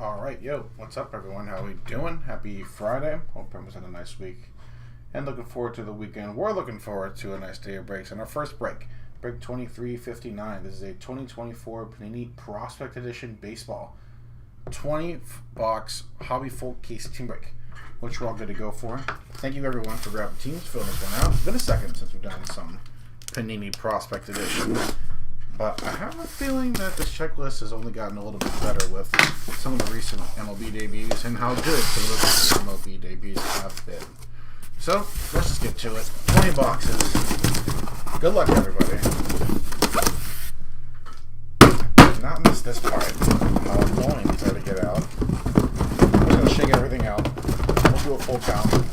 Alright, yo, what's up everyone? How we doing? Happy Friday. Hope everyone's had a nice week. And looking forward to the weekend. We're looking forward to a nice day of breaks. And our first break 2359. This is a 2024 Panini Prospect Edition Baseball. 20 box hobby full case team break, which we're all good to go for. Thank you everyone for grabbing teams, filling this one out. It's been a second since we've done some Panini Prospect Edition. But I have a feeling that this checklist has only gotten a little bit better with some of the recent MLB debuts and how good some of those MLB debuts have been. So, let's just get to it. 20 boxes. Good luck, everybody. Do not miss this part. How annoying it's hard to get out. I'm just going to shake everything out. We'll do a full count.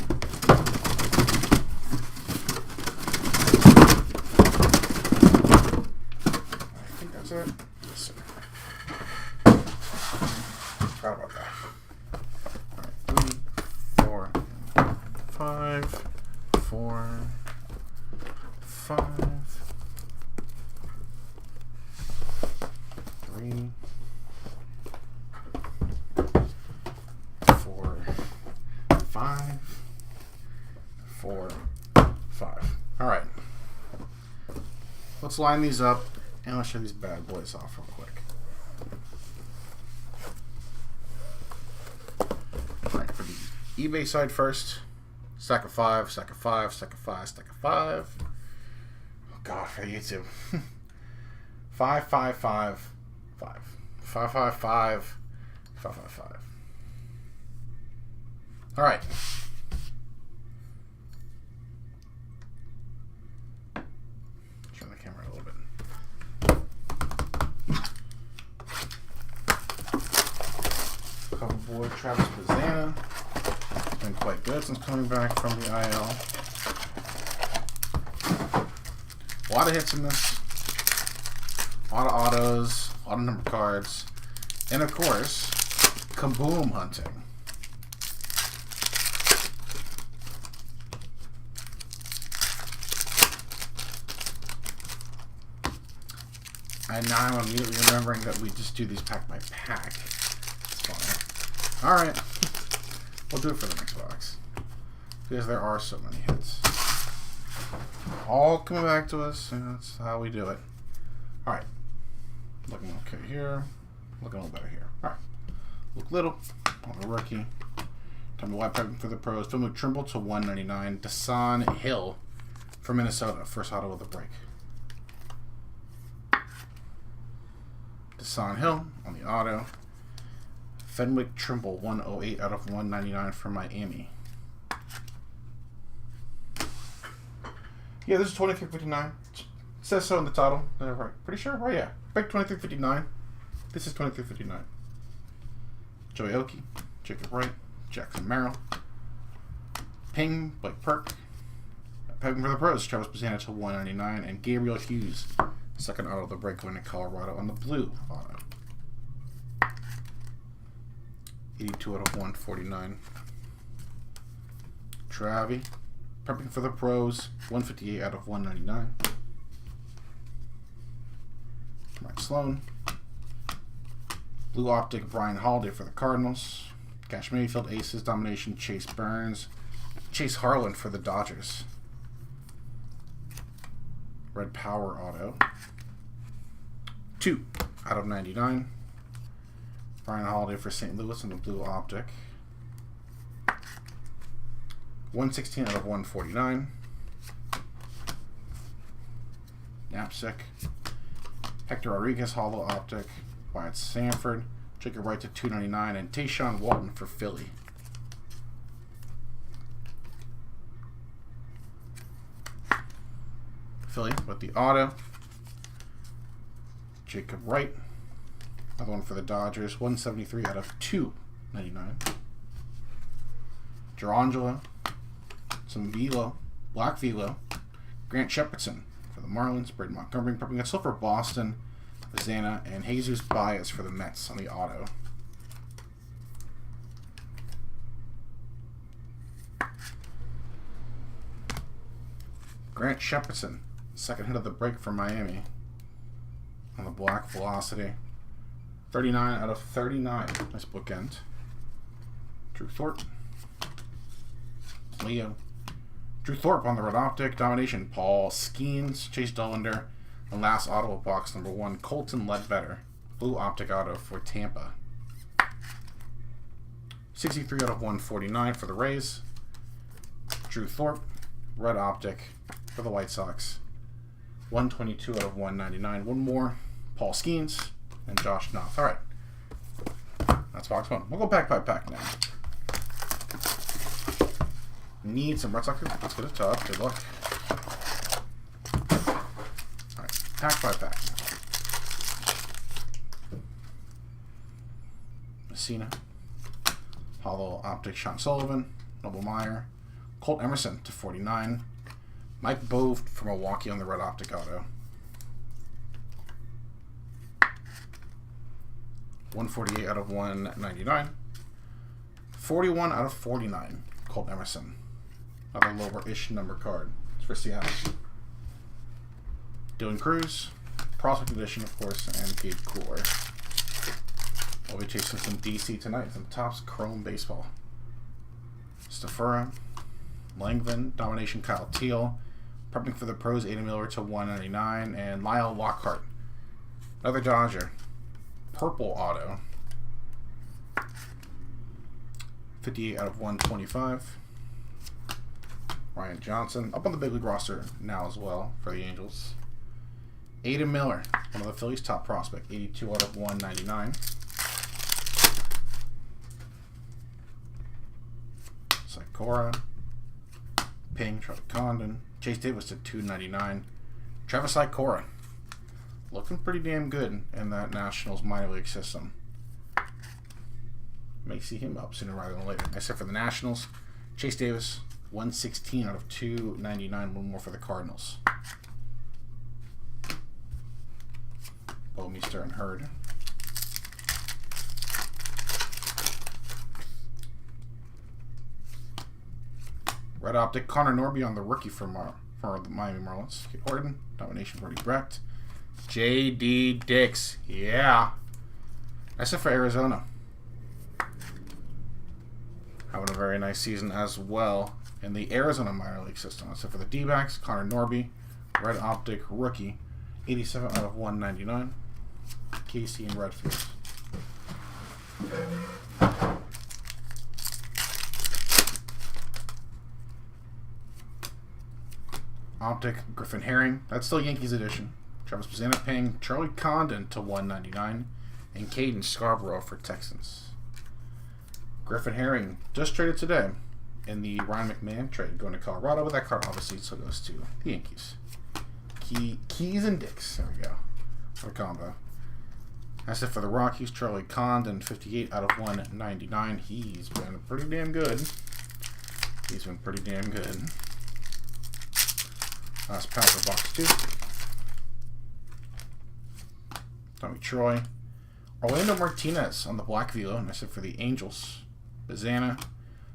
That's it. Yes, forgot about that. Alright, 3, 4, 5, 4, 5, 3, 4, 5, 4, 5. Alright. Let's line these up. And I'll show these bad boys off real quick. Alright, for the eBay side first. Stack of 5, stack of 5, stack of 5, stack of 5. Oh god, for YouTube. 5, 5, 5, 5. 5, 5, 5, 5, 5, 5. Alright. Turn the camera a little bit. Cover boy Travis Bazana. Been quite good since coming back from the IL. A lot of hits in this. A lot of autos. A lot of number cards. And of course, kaboom hunting. And now I'm immediately remembering that we just do these pack by pack. Alright, we'll do it for the next box, because there are so many hits. All coming back to us, and that's how we do it. Alright, looking okay here, looking a little better here. Alright, Luke Little, on the rookie. Time to white piping for the pros. Phil Trimble to 199. Dasan Hill for Minnesota, first auto of the break. Dasan Hill on the auto. Fenwick Trimble 108 out of 199 for Miami. Yeah, this is 2359. It says so in the title. Right. Pretty sure? Right, yeah. Break 2359. This is 2359. Joey Oakey, Jacob Wright, Jackson Merrill, Ping, Blake Perk, Pegging for the Pros, Travis Bazana to 199, and Gabriel Hughes, second auto of the break going to Colorado on the blue auto. 82 out of 149. Travi, prepping for the pros, 158 out of 199. Mike Sloan. Blue Optic, Brian Holiday for the Cardinals. Cash Mayfield, Aces, Domination, Chase Burns. Chase Harlan for the Dodgers. Red Power Auto. 2 out of 99. Brian Holiday for St. Louis in the Blue Optic. 116 out of 149. Knapsack. Hector Rodriguez Hollow Optic. Wyatt Sanford. Jacob Wright to 299. And Tayshawn Walton for Philly. Philly with the auto. Jacob Wright. Another one for the Dodgers, 173 out of 299. Gerangelo, some Velo, Black Velo, Grant Shepardson for the Marlins, Braden Montgomery, prepping it still for Boston, Bazana, and Jesus Baez for the Mets on the auto. Grant Shepardson, second hit of the break for Miami on the Black Velocity. 39 out of 39. Nice bookend. Drew Thorpe. Leo. Drew Thorpe on the red optic. Domination. Paul Skeens. Chase Dollander. And last auto box number 1. Colton Ledbetter. Blue optic auto for Tampa. 63 out of 149 for the Rays. Drew Thorpe. Red optic for the White Sox. 122 out of 199. One more. Paul Skeens and Josh Knopf. All right. That's box 1. We'll go pack by pack now. Need some Red Sox. Let's get a top. Good luck. All right. Pack by pack. Messina. Hollow optic Sean Sullivan. Noble Meyer. Colt Emerson to 49. Mike Bove from Milwaukee on the red optic auto. 148 out of 199. 41 out of 49. Colt Emerson. Another lower-ish number card. It's for Seattle. Dylan Cruz. Prospect Edition, of course, and Gabe Cooler. We'll be chasing some DC tonight. Some Topps Chrome Baseball. Stafura. Langvin. Domination Kyle Teal. Prepping for the pros, Ada Miller to 199. And Lyle Lockhart. Another Dodger. Purple auto. 58 out of 125. Ryan Johnson. Up on the big league roster now as well for the Angels. Ada Miller. One of the Phillies' top prospect. 82 out of 199. Sikora. Ping. Charlie Condon. Chase Davis to 299. Travis Sikora. Looking pretty damn good in that Nationals minor league system. May see him up sooner rather than later. Except for the Nationals. Chase Davis, 116 out of 299. One more for the Cardinals. Bomeister and Hurd. Red optic Connor Norby on the rookie for the Miami Marlins. Kate Horton. Domination Brody Brecht. J.D. Dix. Yeah. That's it for Arizona. Having a very nice season as well in the Arizona minor league system. That's it for the D-backs. Connor Norby. Red optic rookie. 87 out of 199. Casey and Redfield. Optic Griffin Herring. That's still Yankees edition. Travis Bazzana paying Charlie Condon to 199. And Caden Scarborough for Texans. Griffin Herring just traded today in the Ryan McMahon trade going to Colorado, but that card obviously still goes to the Yankees. Keys and Dix. There we go. For combo. That's it for the Rockies. Charlie Condon, 58 out of 199. He's been pretty damn good. He's been pretty damn good. Last pack of box 2. Tommy Troy. Orlando Martinez on the black velo. That's it for the Angels. Bazzana.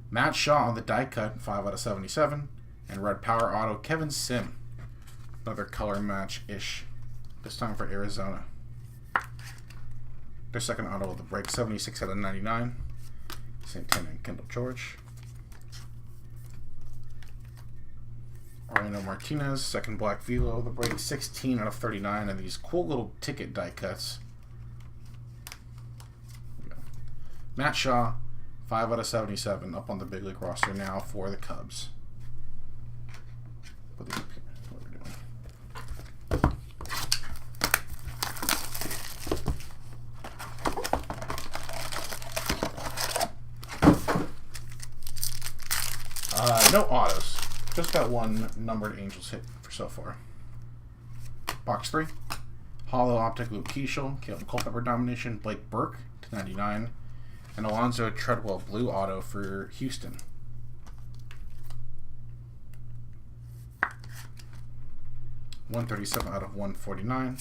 Matt Shaw on the die cut, 5 out of 77. And red power auto, Kevin Sim. Another color match-ish. This time for Arizona. Their second auto of the break, 76 out of 99. Santana and Kendall George. Orlando Martinez, second black velo of the break, 16 out of 39. And these cool little ticket die cuts. Matt Shaw, 5 out of 77, up on the big league roster now for the Cubs. Put these up here. What we're doing. No autos. Just got one numbered Angels hit for so far. Box 3. Hollow optic Luke Keeschel, Caleb Culpepper domination, Blake Burke to 99. And Alonzo Treadwell blue auto for Houston. $137 out of 149.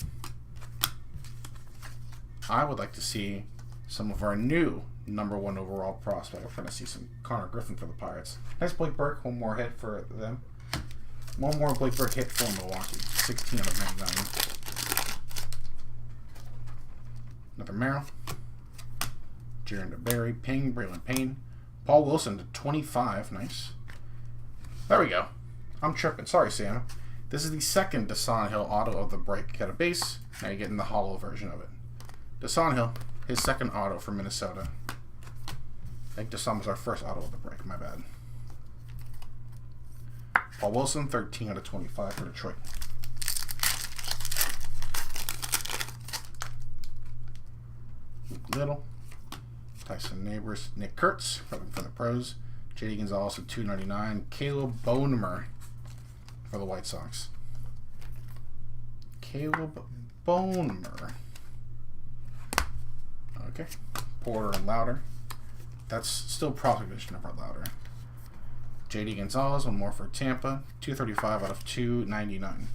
I would like to see some of our new #1 overall prospect. We're going to see some Connor Griffin for the Pirates. Nice Blake Burke. One more hit for them. One more Blake Burke hit for Milwaukee. 16 out of 99. Another Merrill. Jaron Berry, Ping, Braylon Payne. Paul Wilson to 25. Nice. There we go. I'm tripping. Sorry, Sam. This is the second Desan Hill auto of the break. Got a base. Now you're getting the hollow version of it. Desan Hill, his second auto for Minnesota. I think Desan was our first auto of the break. My bad. Paul Wilson, 13 out of 25 for Detroit. Luke Little. Tyson Neighbors. Nick Kurtz for the pros. J.D. Gonzalez at $2.99. Caleb Bonemer for the White Sox. Caleb Bonemer. Okay. Porter and Louder. That's still product edition of Louder. J.D. Gonzalez, one more for Tampa. 235 out of 299.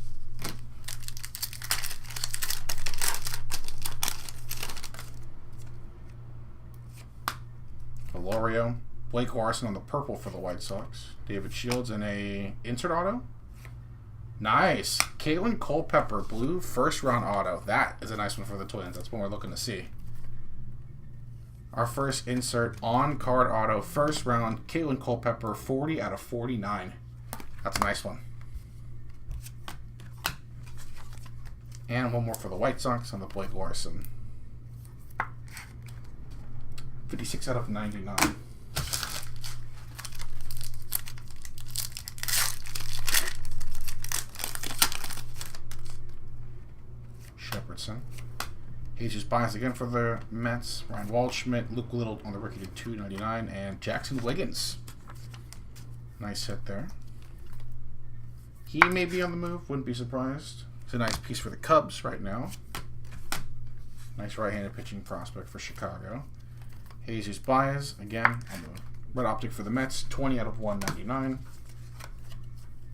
Valorio. Blake Larson on the purple for the White Sox. David Shields in a insert auto. Nice. Caitlin Culpepper, blue first round auto. That is a nice one for the Twins. That's what we're looking to see. Our first insert on card auto, first round, Caitlin Culpepper, 40 out of 49. That's a nice one. And one more for the White Sox on the Blake Larson. 56 out of 99. Shepherdson. Jesus Bias again for the Mets. Ryan Waldschmidt, Luke Little on the rookie to $2.99, and Jackson Wiggins. Nice hit there. He may be on the move, wouldn't be surprised. It's a nice piece for the Cubs right now. Nice right-handed pitching prospect for Chicago. Jesus Bias again on the red optic for the Mets, 20 out of 199.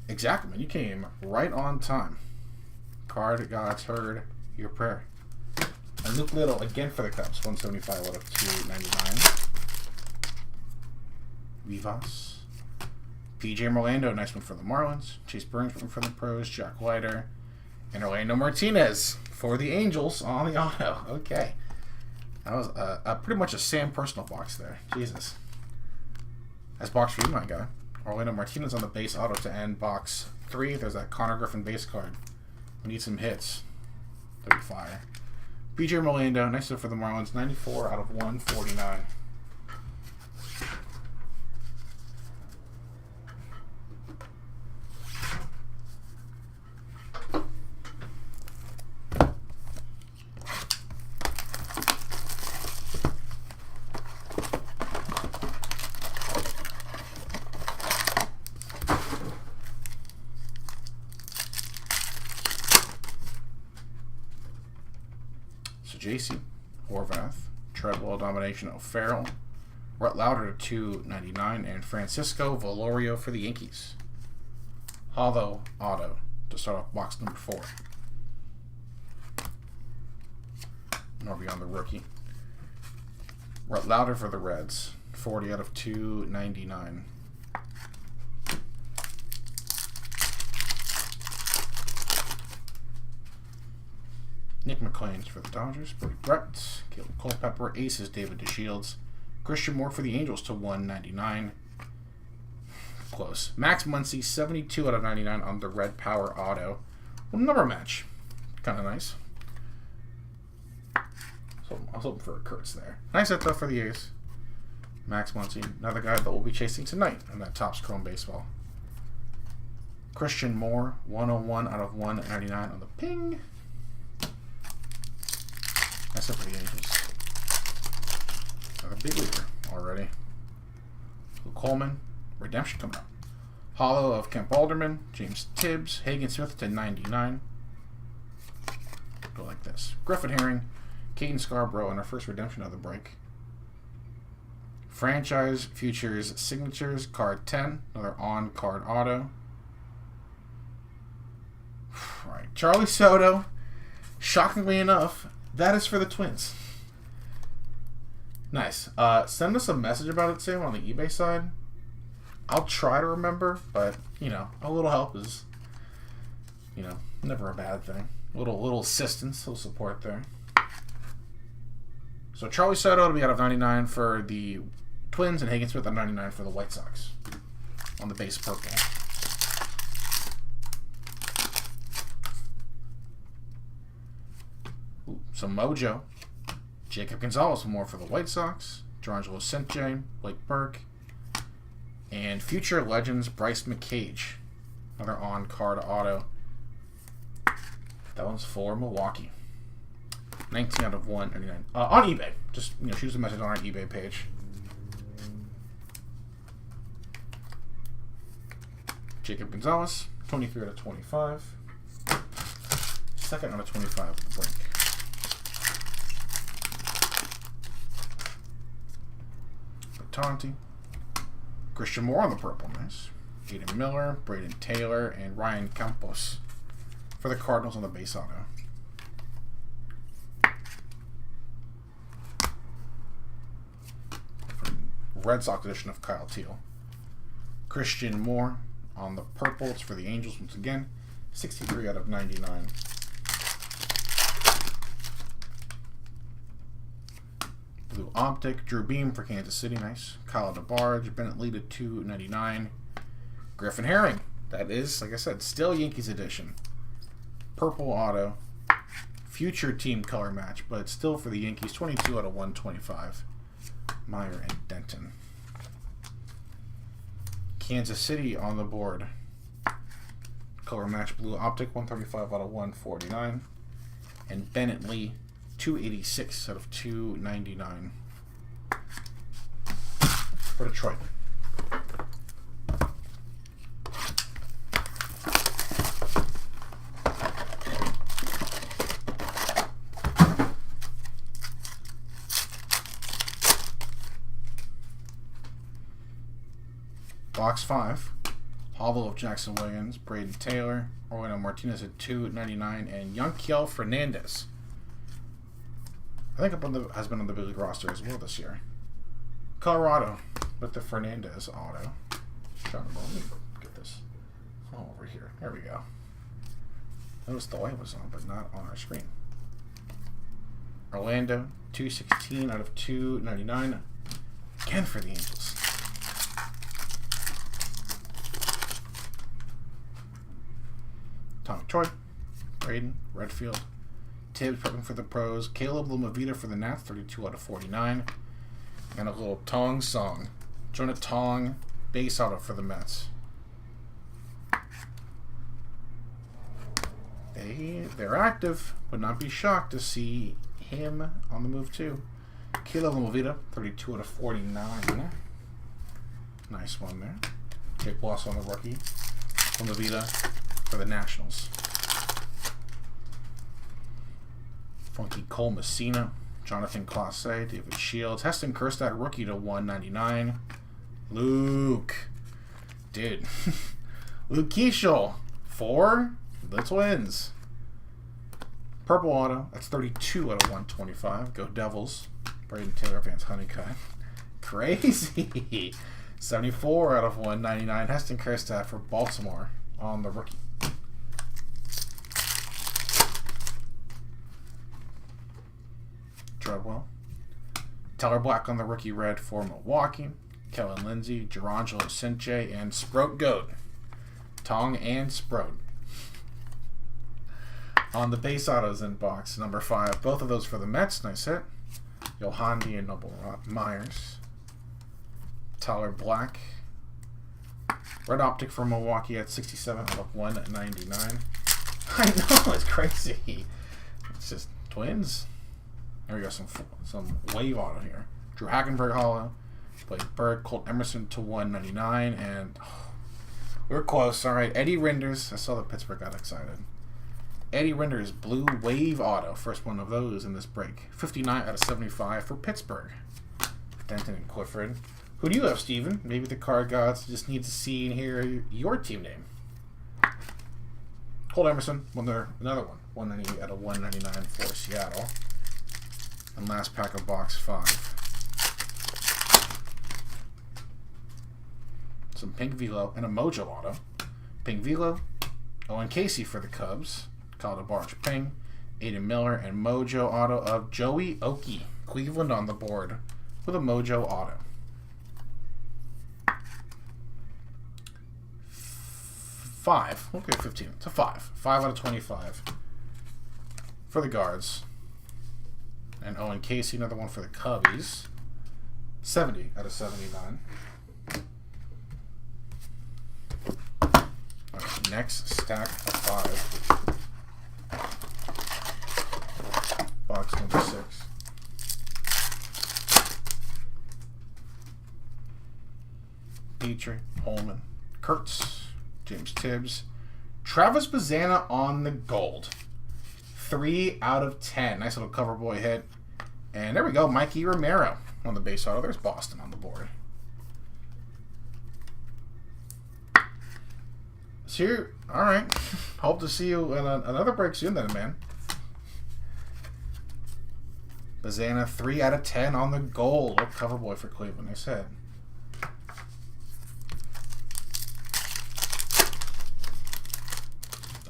Exactly, man. You came right on time. Card gods heard your prayer. And Luke Little again for the Cubs, 175 out of 299. Vivas. PJ Merlando, nice one for the Marlins. Chase Burns for the Pros. Jack Leiter. And Orlando Martinez for the Angels on the auto. Okay. That was pretty much a Sam personal box there. Jesus. That's box for you, my guy. Orlando Martinez on the base auto to end box 3. There's that Connor Griffin base card. We need some hits. That'd be fire. PJ Merlando, nice for the Marlins, 94 out of 149. JC, Horvath, Treadwell Domination O'Farrell, Rhett Louder to $2.99, and Francisco Valorio for the Yankees. Hollow auto to start off box number 4. Norby on the rookie. Rhett Louder for the Reds, 40 out of 299. Nick McClain's for the Dodgers. Brody Brett. Caleb Culpepper. Aces. David DeShields. Christian Moore for the Angels to $1.99. Close. Max Muncy, 72 out of 99 on the Red Power Auto. Well, number match. Kind of nice. So I was hoping for a Kurtz there. Nice hit though for the A's. Max Muncy, another guy that we'll be chasing tonight in that Topps Chrome Baseball. Christian Moore, 101 out of 199 on the Ping. That's it for the Angels. Got a big leader already. Luke Coleman, redemption coming up. Hollow of Kemp Alderman, James Tibbs, Hagen Smith to 99. Go like this. Griffin Herring, Caden Scarborough, and our first redemption of the break. Franchise Futures Signatures, card 10, another on-card auto. All right, Charlie Soto, shockingly enough, that is for the Twins. Nice. Send us a message about it, Sam, on the eBay side. I'll try to remember, but, you know, a little help is, you know, never a bad thing. A little assistance, little support there. So Charlie Soto will be out of 99 for the Twins, and Hagen Smith out of 99 for the White Sox on the base purple. Ooh, some Mojo. Jacob Gonzalez more for the White Sox. Durangelo Sente, Blake Burke. And future legends Bryce McCage. Another on-card auto. That one's for Milwaukee. 19 out of 199. On eBay. Just shoot us a message on our eBay page. Jacob Gonzalez, 23 out of 25. Second out of 25 of the break. Tonti. Christian Moore on the purple, nice. Aiden Miller, Braden Taylor, and Ryan Campos for the Cardinals on the base auto. Red Sox edition of Kyle Teal. Christian Moore on the purple. It's for the Angels once again. 63 out of 99. Blue Optic. Drew Beam for Kansas City. Nice. Kyle DeBarge. Bennett Lee to 299. Griffin Herring. That is, like I said, still Yankees edition. Purple auto. Future team color match, but it's still for the Yankees. 22 out of 125. Meyer and Denton. Kansas City on the board. Color match Blue Optic, 135 out of 149. And Bennett Lee, 286 out of 299 for Detroit. Box 5. Hollow of Jackson Williams, Braden Taylor, Orlando Martinez at 299, and Yanquiel Fernandez. I think has been on the big league roster as well this year. Colorado with the Fernandez auto. Let me get this over here. There we go. Notice the light was on, but not on our screen. Orlando, 216 out of 299. Again for the Angels. Tommy Troy, Braden, Redfield, Tibbs prepping for the pros, Caleb Lumavita for the Nats, 32 out of 49, and a little Tong song. Jonah Tong, base auto for the Mets. They're active. Would not be shocked to see him on the move too. Caleb Lumavita, 32 out of 49. Nice one there. Jake Bloss on the rookie. Lumavita for the Nationals. Funky Cole Messina, Jonathan Clase, David Shields, Heston Kjerstad rookie to 199. Luke, dude, Luke Keeschel for the Twins. Purple auto, that's 32 out of 125. Go Devils. Braden Taylor, Vance Honeycutt. Crazy. 74 out of 199. Heston Kjerstad for Baltimore on the rookie. Treadwell. Teller Black on the rookie red for Milwaukee. Kellen Lindsey, Durangelo Sente, and Sprout Goat. Tong and Sprout. On the base autos in box, number 5. Both of those for the Mets. Nice hit. Yohandi and Noble Myers. Teller Black. Red Optic for Milwaukee at 67 out of 199. I know, it's crazy. It's just Twins. There we go, some wave auto here. Drew Hackenberg hollow. Blake Burke, Colt Emerson to 199, and we're close. All right, Eddie Rinders. I saw that Pittsburgh got excited. Eddie Rinders, blue wave auto. First one of those in this break. 59 out of 75 for Pittsburgh. Denton and Clifford. Who do you have, Steven? Maybe the card gods just need to see and hear your team name. Colt Emerson, another one. 198 out of 199 for Seattle. And last pack of box 5. Some Pink Velo and a Mojo auto. Pink Velo, Owen Casey for the Cubs. Kyle DeBarge Ping. Aiden Miller and Mojo auto of Joey Okie. Cleveland on the board with a Mojo auto. 5. Okay, 15. It's a 5. 5 out of 25 for the Guards. And Owen Casey, another one for the Cubbies. 70 out of 79. Right, next stack of 5. Box number 6. Petrie, Holman, Kurtz, James Tibbs, Travis Bazzana on the gold. 3 out of 10. Nice little cover boy hit. And there we go. Mikey Romero on the base auto. There's Boston on the board. So here, all right. Hope to see you in another break soon then, man. Bazzana, 3 out of 10 on the gold. Little cover boy for Cleveland, I said.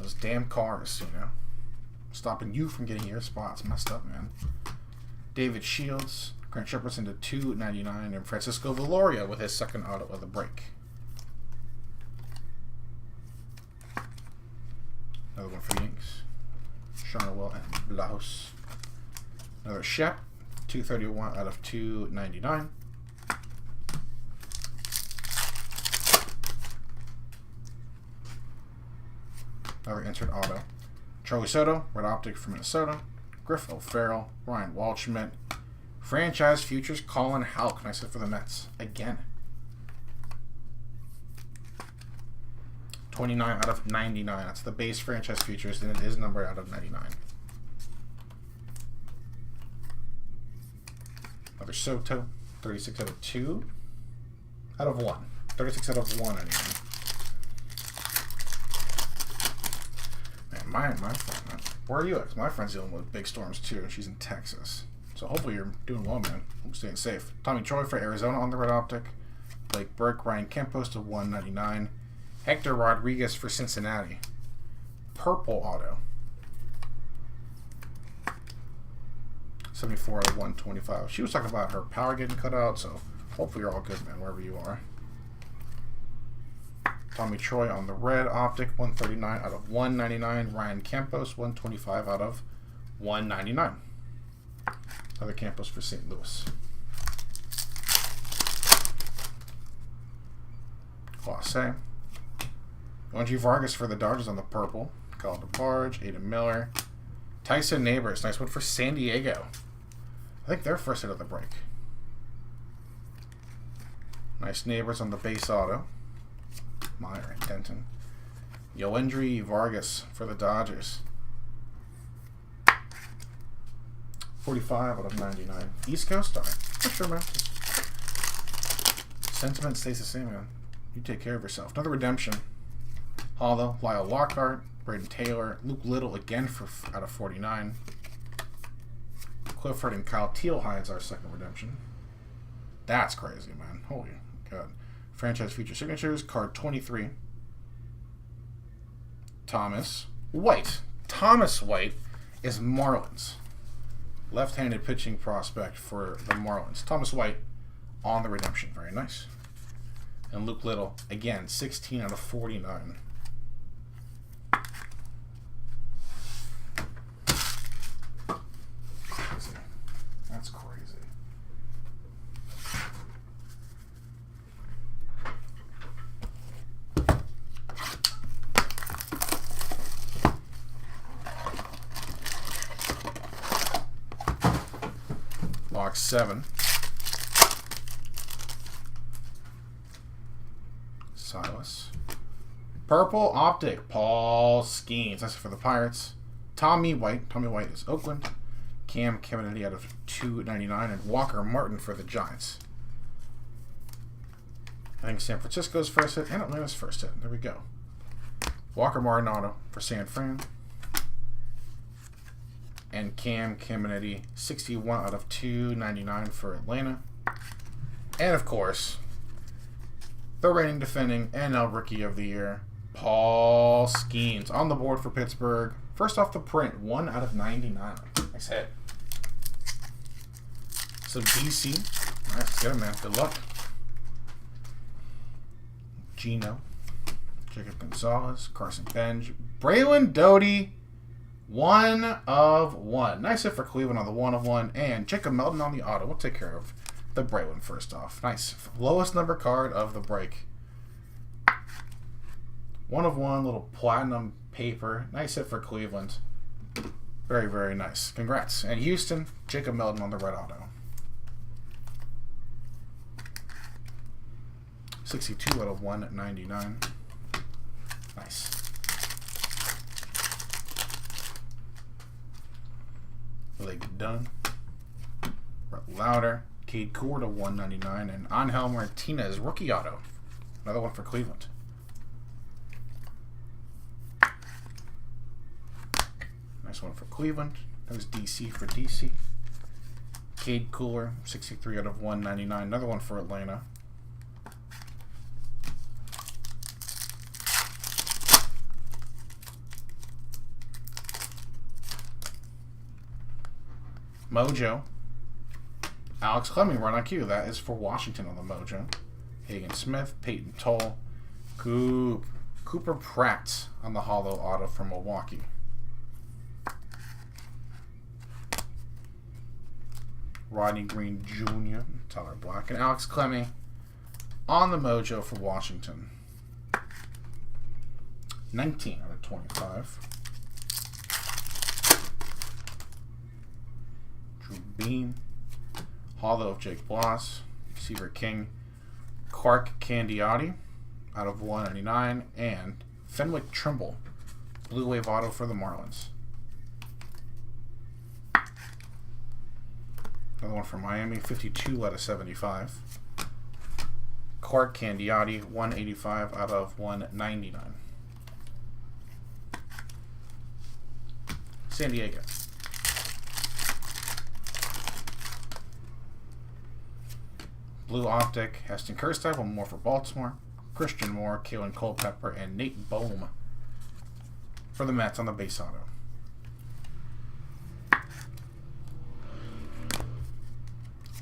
Those damn cars, you know. Stopping you from getting your spots messed up, man. David Shields, Grant Shepardson to 299, and Francisco Valoria with his second auto of the break. Another one for Yanks. Charnwell and Blaus. Another Shep, 231 out of 299. Another insert auto. Charlie Soto, Red Optic from Minnesota. Griff O'Farrell, Ryan Waldschmidt. Franchise Futures, Colin Houck. Nice hit for the Mets. Again. 29 out of 99. That's the base Franchise Futures, and it is numbered out of 99. Another Soto, 36 out of 2. Out of 1. 36 out of 1 anyway. Man, my friend, man. Where are you at? 'Cause my friend's dealing with big storms too, and she's in Texas. So hopefully you're doing well, man. I'm staying safe. Tommy Troy for Arizona on the Red Optic. Blake Burke, Ryan Campos to 199. Hector Rodriguez for Cincinnati. Purple auto. 74 out of 125. She was talking about her power getting cut out, so hopefully you're all good, man, wherever you are. Tommy Troy on the Red Optic, 139 out of 199. Ryan Campos, 125 out of 199. Another Campos for St. Louis. Clase. Angie Vargas for the Dodgers on the purple. Kyle DeBarge, Aiden Miller. Tyson Neighbors, nice one for San Diego. I think they're first hit of the break. Nice Neighbors on the base auto. Meyer and Denton. Yoendry Vargas for the Dodgers. 45 out of 99. East Coast, all right. For sure, man. Sentiment stays the same, man. You take care of yourself. Another redemption. Hollow, Lyle Lockhart, Braden Taylor, Luke Little again for out of 49. Clifford and Kyle Teal hides our second redemption. That's crazy, man. Holy God. Franchise Future Signatures, card 23. Thomas White. Thomas White is Marlins. Left-handed pitching prospect for the Marlins. Thomas White on the redemption. Very nice. And Luke Little, again, 16 out of 49. Crazy. That's crazy. Box 7. Silas. Purple Optic, Paul Skeens. That's for the Pirates. Tommy White. Tommy White is Oakland. Cam Kennedy out of 299. And Walker Martin for the Giants. I think San Francisco's first hit and Atlanta's first hit. There we go. Walker Martin auto for San Fran. And Cam Kennedy, 61 out of 299 for Atlanta. And of course, the reigning defending NL Rookie of the Year, Paul Skeens, on the board for Pittsburgh. First off the print, 1 out of 99. Nice hit. So DC. All right, let's get him, man. Good luck. Gino. Jacob Gonzalez. Carson Benj. Braylon Doty. 1 of 1. Nice hit for Cleveland on the 1 of 1. And Jacob Melton on the auto. We'll take care of the Braylon first off. Nice. Lowest number card of the break. 1 of 1. Little platinum paper. Nice hit for Cleveland. Very, very nice. Congrats. And Houston, Jacob Melton on the red auto. 62 out of 199. Nice. Blake Dunn. Brett Lauder. Cade Core to 199. And Angel Martinez, rookie auto. Another one for Cleveland. Nice one for Cleveland. That was DC for DC. Cade Cooler, 63 out of 199. Another one for Atlanta. Mojo. Alex Clemming, run on cue. That is for Washington on the Mojo. Hagen Smith, Peyton Toll, Cooper Pratt on the hollow auto from Milwaukee. Rodney Green Jr., Tyler Black, and Alex Clemming on the Mojo for Washington. 19 out of 25. Drew Beam. Hollow of Jake Bloss. Receiver King. Clark Candiotti out of 199. And Fenwick Trimble. Blue Wave auto for the Marlins. Another one from Miami, 52 out of 75. Clark Candiotti, 185 out of 199. San Diego. Blue Optic, Heston Kjerstad, one more for Baltimore. Christian Moore, Kalen Culpepper, and Nate Bohm for the Mets on the base auto.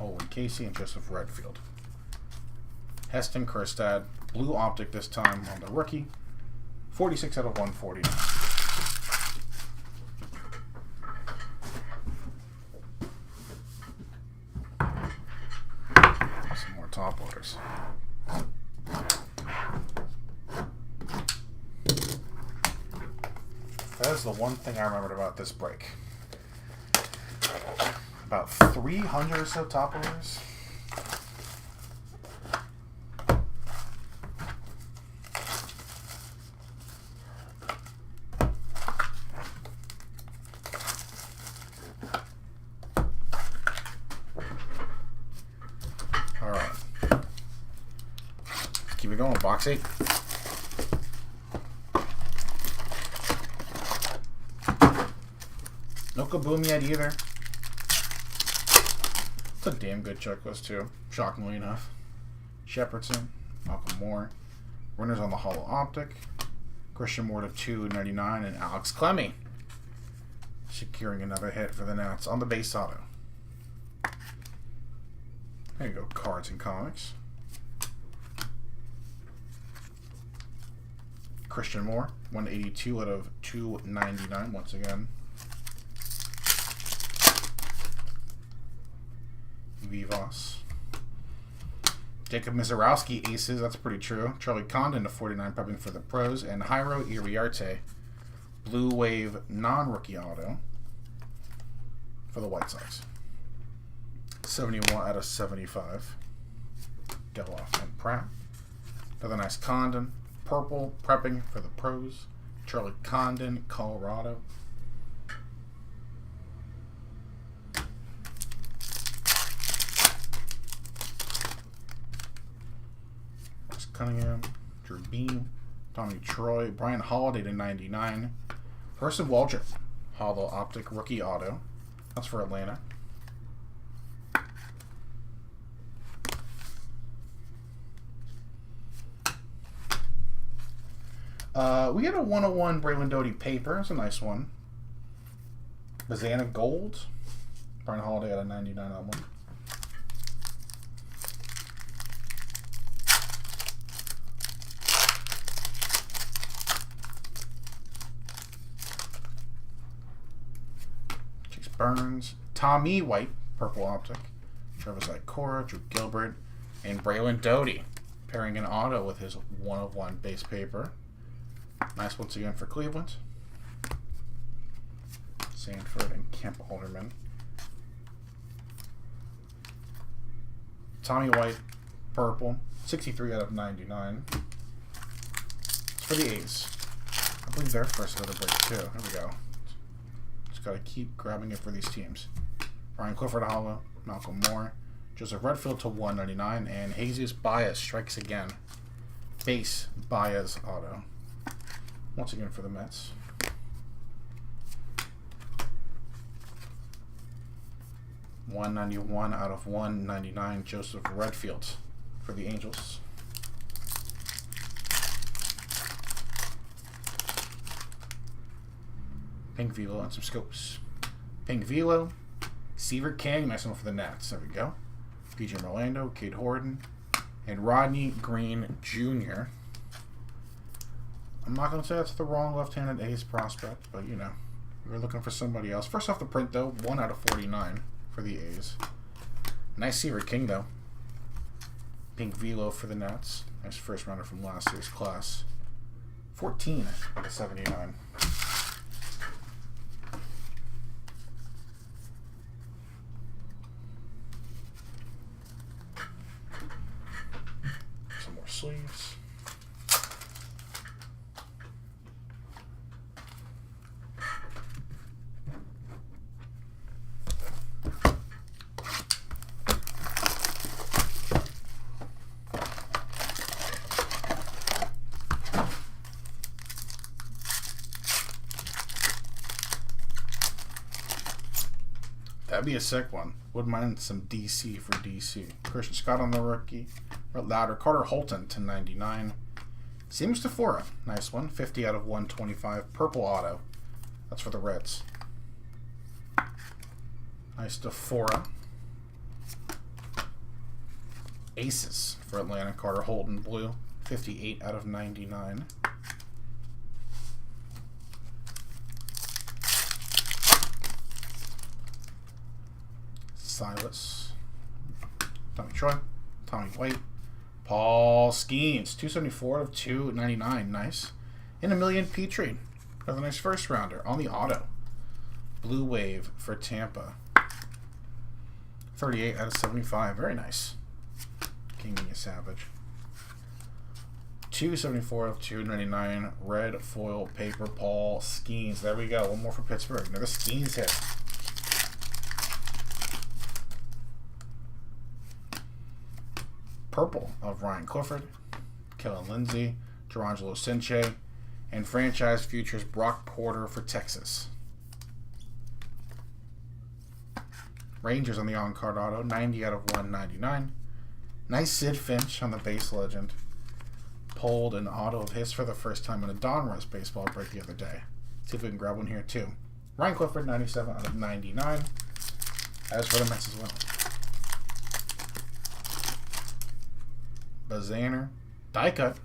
Owen Casey and Joseph Redfield. Heston Kjerstad, Blue Optic this time on the rookie. 46 out of 149. Some more top loaders. That is the one thing I remembered about this break. About 300 or so top loaders. All right. Let's keep it going. Box 8. No Kaboom yet either. It's a damn good checklist too, shockingly enough. Shepherdson, Malcolm Moore, winners on the Hollow Optic, Christian Moore to 299, and Alex Clemming securing another hit for the Nats on the base auto. There you go, cards and comics. Christian Moore, 182 out of 299 once again. Vivas. Jacob Mizorowski aces, that's pretty true. Charlie Condon to 49 prepping for the pros. And Jairo Iriarte, Blue Wave non-rookie auto for the White Sox. 71 out of 75. Geloff and Pratt. Another nice Condon. Purple prepping for the pros. Charlie Condon, Colorado. Cunningham, Drew Beam, Tommy Troy, Brian Holiday to 99. Person Waldrop, Hollow Optic rookie auto. That's for Atlanta. We get a 101 Braylon Doty paper. That's a nice one. Bazana Gold. Brian Holiday out of 99 on one. Burns, Tommy White, purple optic, Travis Cora, Drew Gilbert, and Braylon Doty, pairing an auto with his 1/1 base paper. Nice once again for Cleveland. Sanford and Kemp Alderman. Tommy White, purple, 63 out of 99. It's for the A's. I believe they're first of the break too. Here we go. Just gotta keep grabbing it for these teams. Ryan Clifford hollow, Malcolm Moore, Joseph Redfield to 199, and Jesus Baez strikes again. Base Baez auto. Once again for the Mets. $191 out of 199, Joseph Redfield for the Angels. Pink Velo and some scopes. Pink Velo, Seaver King, nice one for the Nats. There we go. PJ Merlando, Cade Horton, and Rodney Green Jr. I'm not going to say that's the wrong left-handed A's prospect, but you know, we're looking for somebody else. First off the print though, 1 out of 49 for the A's. Nice Seaver King though. Pink Velo for the Nats. Nice first rounder from last year's class. 14 out of 79. Some more sleeves. That'd be a sick one. Wouldn't mind some DC for DC. Christian Scott on the rookie. Louder. Carter Holton to 99. Seamus DeFora. Nice one. 50 out of 125. Purple auto. That's for the Reds. Nice DeFora. Aces for Atlanta. Carter Holton. Blue. 58 out of 99. Silas, Tommy Troy, Tommy White, Paul Skeens, 274 out of 299, nice. And Emilian Petrie, another nice first rounder on the auto. Blue Wave for Tampa, 38 out of 75, very nice. King of Savage. 274 out of 299, red foil paper, Paul Skeens. There we go, one more for Pittsburgh, another Skeens hit. Purple of Ryan Clifford, Kellen Lindsey, Gerangelo Sinche, and franchise futures Brock Porter for Texas. Rangers on the on-card auto, 90 out of 199. Nice Sid Finch on the base legend. Pulled an auto of his for the first time in a Donruss baseball break the other day. See if we can grab one here too. Ryan Clifford, 97 out of 99. As for the Mets as well. Bazanner, die cut.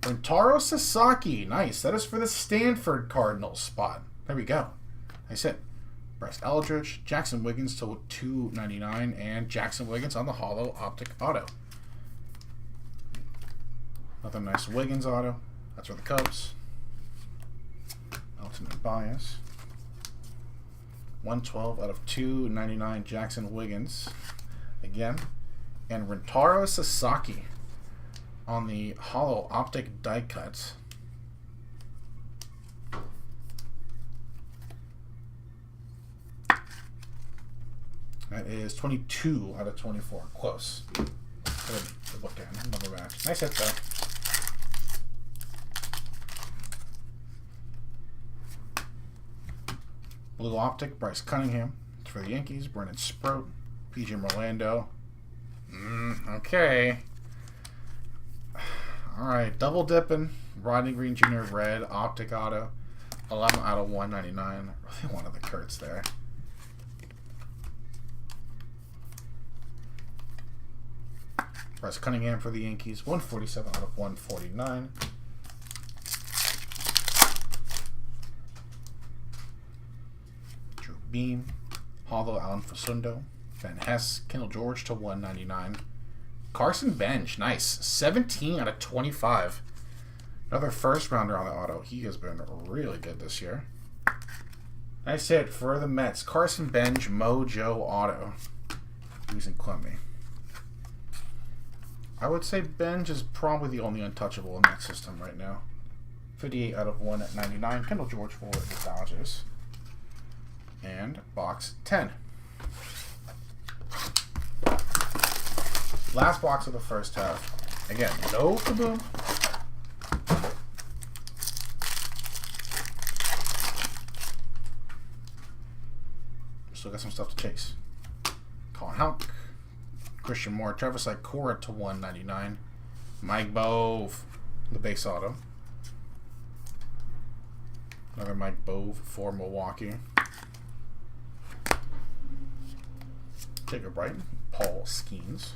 Rentaro Sasaki, nice. That is for the Stanford Cardinals spot. There we go. Nice hit. Bryce Eldridge, Jackson Wiggins to 299, and Jackson Wiggins on the hollow optic auto. Another nice Wiggins auto. That's for the Cubs. Ultimate bias. 112 out of 299, Jackson Wiggins. Again. And Rentaro Sasaki on the hollow optic die cut. That is 22 out of 24. Close. The bookend. Another match. Nice hit though. Blue optic, Bryce Cunningham. It's for the Yankees. Brennan Sproat. PJ Merlando. Okay. Alright, double dipping. Rodney Green Jr. red, optic auto. 11 out of 199. Really one of the Kurtz there. Bryce Cunningham for the Yankees. 147 out of 149. Beam, Hollow Alan Facundo, Van Hess, Kendall George to 199. Carson Bench, nice. 17 out of 25. Another first rounder on the auto. He has been really good this year. Nice hit for the Mets. Carson Bench, Mojo Auto. Using Clemmy. I would say Bench is probably the only untouchable in that system right now. 58 out of 199. Kendall George for the Dodgers. And box 10. Last box of the first half. Again, no kaboom. Still got some stuff to chase. Colin Houck, Christian Moore, Travis Cora to 199. Mike Bove, the base auto. Another Mike Bove for Milwaukee. Jacob Brighton, Paul Skeens.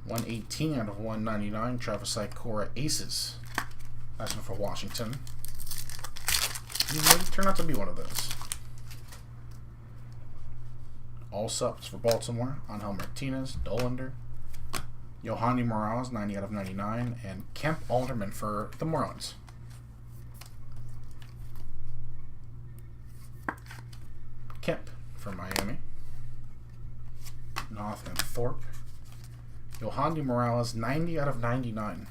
118 out of 199. Travis Cora Aces. That's one for Washington. He may turn out to be one of those. All subs for Baltimore. Angel Martinez, Dollander. Yohani Morales, 90 out of 99. And Kemp Alderman for the Marlins. Kemp for Miami. Noth and Thorpe. Yohani Morales, 90 out of 99.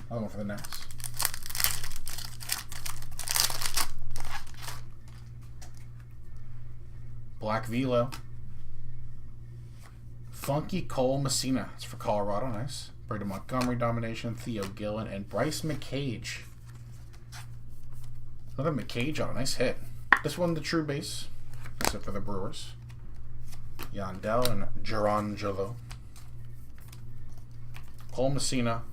Another one for the Nets. Black Velo. Funky Cole Messina. It's for Colorado. Nice. Brady Montgomery domination. Theo Gillen and Bryce McCage. Another McCage on a nice hit. This one the true base. Except for the Brewers. Yandel and Gerangelo. Cole Messina.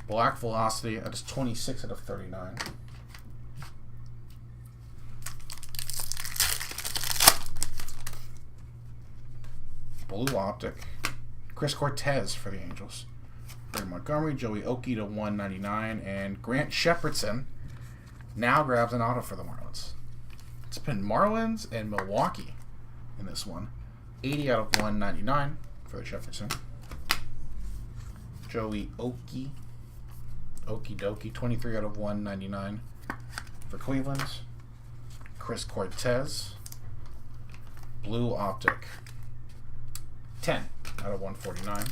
Black Velocity. That is 26 out of 39. Blue Optic. Chris Cortez for the Angels. Brady Montgomery, Joey Oki to 199, and Grant Shepherdson now grabs an auto for the Marlins. It's been Marlins and Milwaukee in this one. 80 out of 199 for the Shepherdson. Joey Oki. Okie dokie. 23 out of 199 for Cleveland. Chris Cortez. Blue Optic. 10 out of 149.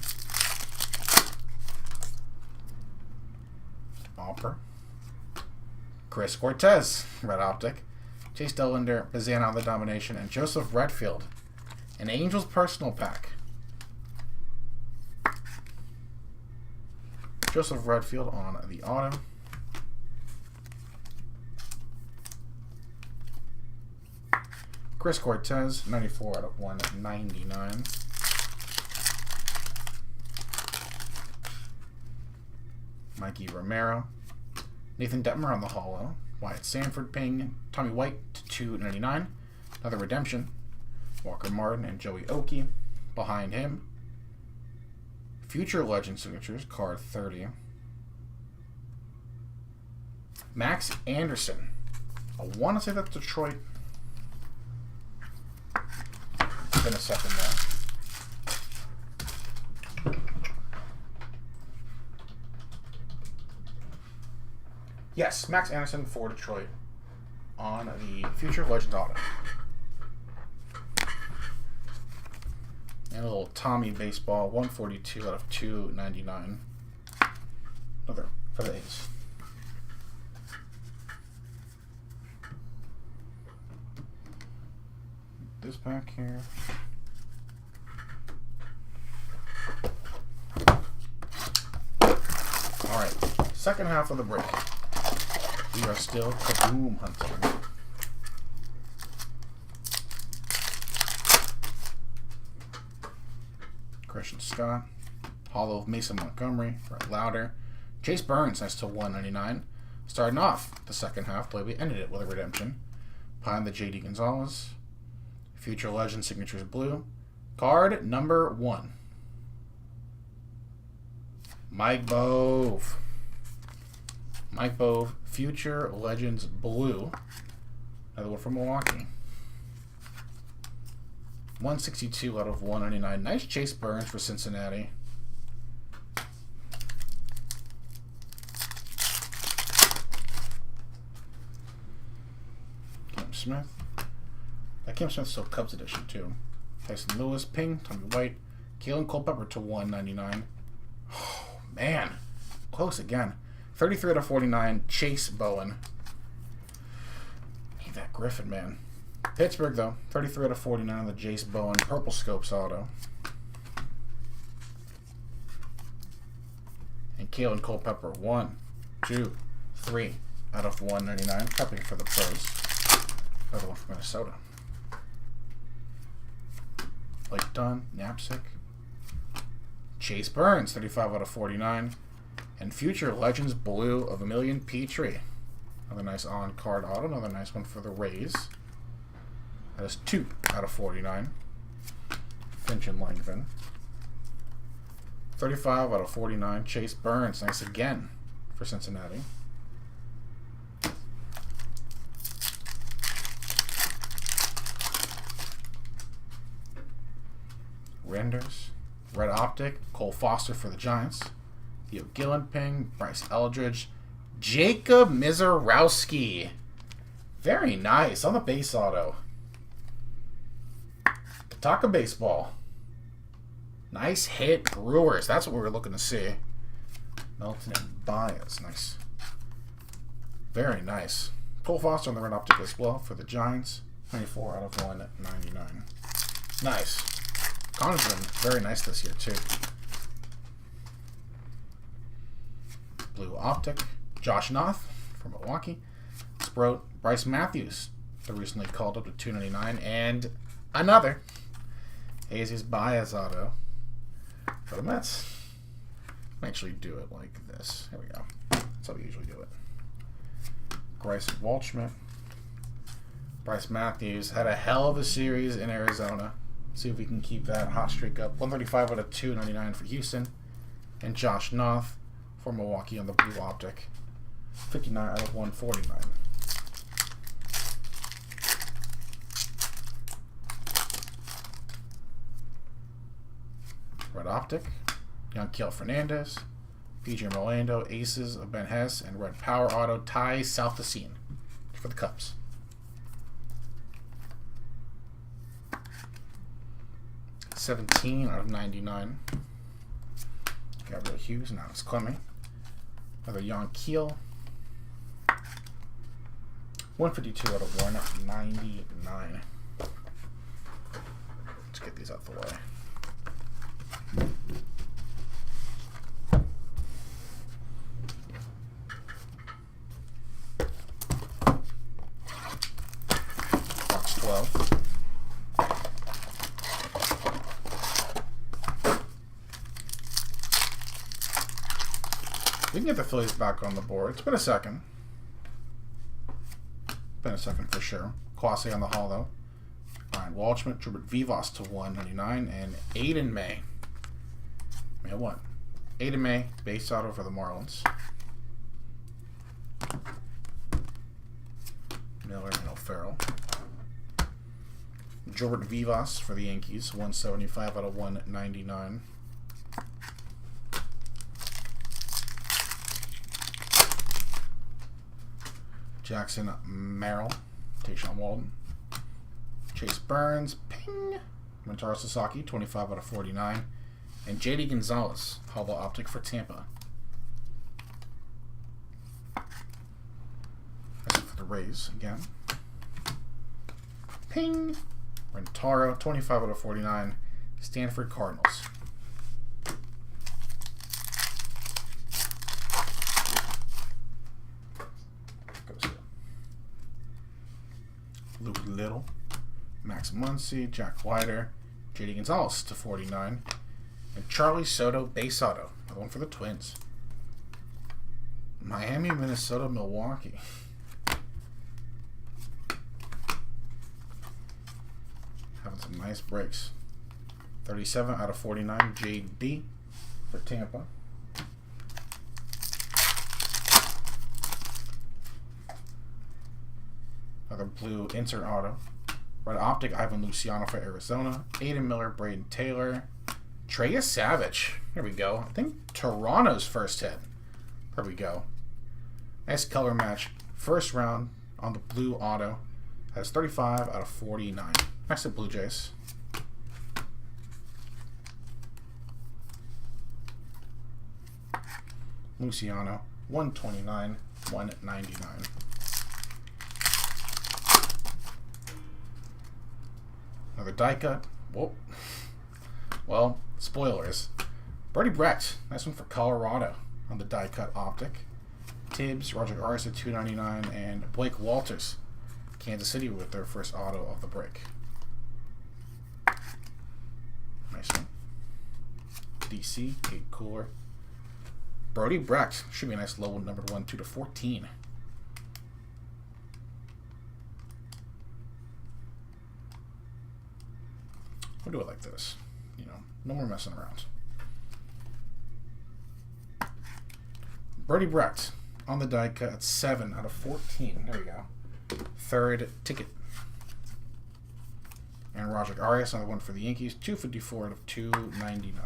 Opper. Chris Cortez, Red Optic. Chase Dollander, Bazan on the domination, and Joseph Redfield. An Angels personal pack. Joseph Redfield on the auto. Chris Cortez, 94 out of 199. Mikey Romero. Nathan Detmer on the hollow. Wyatt Sanford paying Tommy White to 299. Another redemption. Walker Martin and Joey Oki behind him. Future Legend signatures, card 30. Max Anderson. I want to say that's Detroit. Been a second there. Yes, Max Anderson for Detroit on the Future Legends auto. And a little Tommy baseball, 142 out of 299. Another for the A's. This back here. Alright, second half of the break. We are still kaboom hunting. Christian Scott. Hollow of Mason Montgomery. Brett Lauder. Chase Burns, nice to 199. Starting off the second half, but we ended it with a redemption. Behind the J.D. Gonzalez. Future Legend signatures blue. Card number 1. Mike Bove. Mike Bove, Future Legends Blue. Another one from Milwaukee. 162 out of 199. Nice Chase Burns for Cincinnati. Cam Smith. That Cam Smith's still Cubs edition too. Tyson Lewis, ping. Tommy White. Kalen Culpepper to 199. Oh, man. Close again. 33 out of 49. Chase Bowen. Need that Griffin, man. Pittsburgh, though. 33 out of 49 on the Jace Bowen. Purple Scopes auto. And Kalen Culpepper. 1, 2, 3 out of 199. Prepping for the pros. Another one from Minnesota. Blake Dunn. Knapsack. Chase Burns. 35 out of 49. And Future Legends Blue of Emilian Petrie. Another nice on-card auto. Another nice one for the Rays. That is 2 out of 49. Finch and Langvin. 35 out of 49. Chase Burns. Nice again for Cincinnati. Renders. Red Optic. Cole Foster for the Giants. Theo Gillenping. Bryce Eldridge. Jacob Mizorowski. Very nice on the base auto. Taka Baseball. Nice hit, Brewers. That's what we were looking to see. Melton and Baez. Nice. Very nice. Cole Foster on the red optic as well for the Giants. 94 out of 199. Nice. Connor's been very nice this year, too. Blue optic. Josh Noth from Milwaukee. Sprout. Bryce Matthews. They recently called up to 299. And another. Hazy's Baez auto for the Mets. I actually do it like this. Here we go. That's how we usually do it. Bryce Waldschmidt. Bryce Matthews had a hell of a series in Arizona. See if we can keep that hot streak up. 135 out of 299 for Houston. And Josh Noth for Milwaukee on the blue optic. 59 out of 149. Red Optic, Yanquiel Fernandez, PJ Rolando, Aces of Ben Hess, and Red Power Auto, Ty Southacene for the Cubs. $17 out of 99. Gabriel Hughes, now it's Clemmy. Another Yanquiel. 152 out of 199. Let's get these out the way. Box 12. We can get the Phillies back on the board. It's been a second. Been a second for sure. Kwasi on the hollow. Ryan Waldschmidt, Trubert Vivas to 199, and Aiden May. May what? Aiden May, base auto for the Marlins. Miller and O'Farrell. Jordan Vivas for the Yankees, 175 out of 199. Jackson Merrill, Tayshaun Walden. Chase Burns, ping. Montaro Sasaki, 25 out of 49. And JD Gonzalez, hollow optic for Tampa. That's for the Rays again. Ping. Rentaro, 25 out of 49. Stanford Cardinals. Goes here. Luke Little. Max Muncy, Jack Leiter, JD Gonzalez to 49, and Charlie Soto base auto. Another one for the Twins. Miami, Minnesota, Milwaukee. Having some nice breaks. 37 out of 49, JD for Tampa. Another blue insert auto. Red optic, Ivan Luciano for Arizona. Aiden Miller, Braden Taylor. Treya Savage. Here we go. I think Toronto's first hit. There we go. Nice color match. First round on the blue auto. Has 35 out of 49. Next to Blue Jays. Luciano, 129, 199. Another die cut. Whoa. Well, spoilers. Birdie Brecht, nice one for Colorado on the die cut optic. Tibbs, Roger Arias at 299, and Blake Walters, Kansas City with their first auto of the break. Nice one. DC, Kate Cooler. Brody Brecht, should be a nice low number 1, 2 to 14. We'll do it like this. You know, no more messing around. Brody Brecht on the die cut at 7 out of 14. There we go. Third ticket. And Roger Arias, another one for the Yankees, 254 out of 299.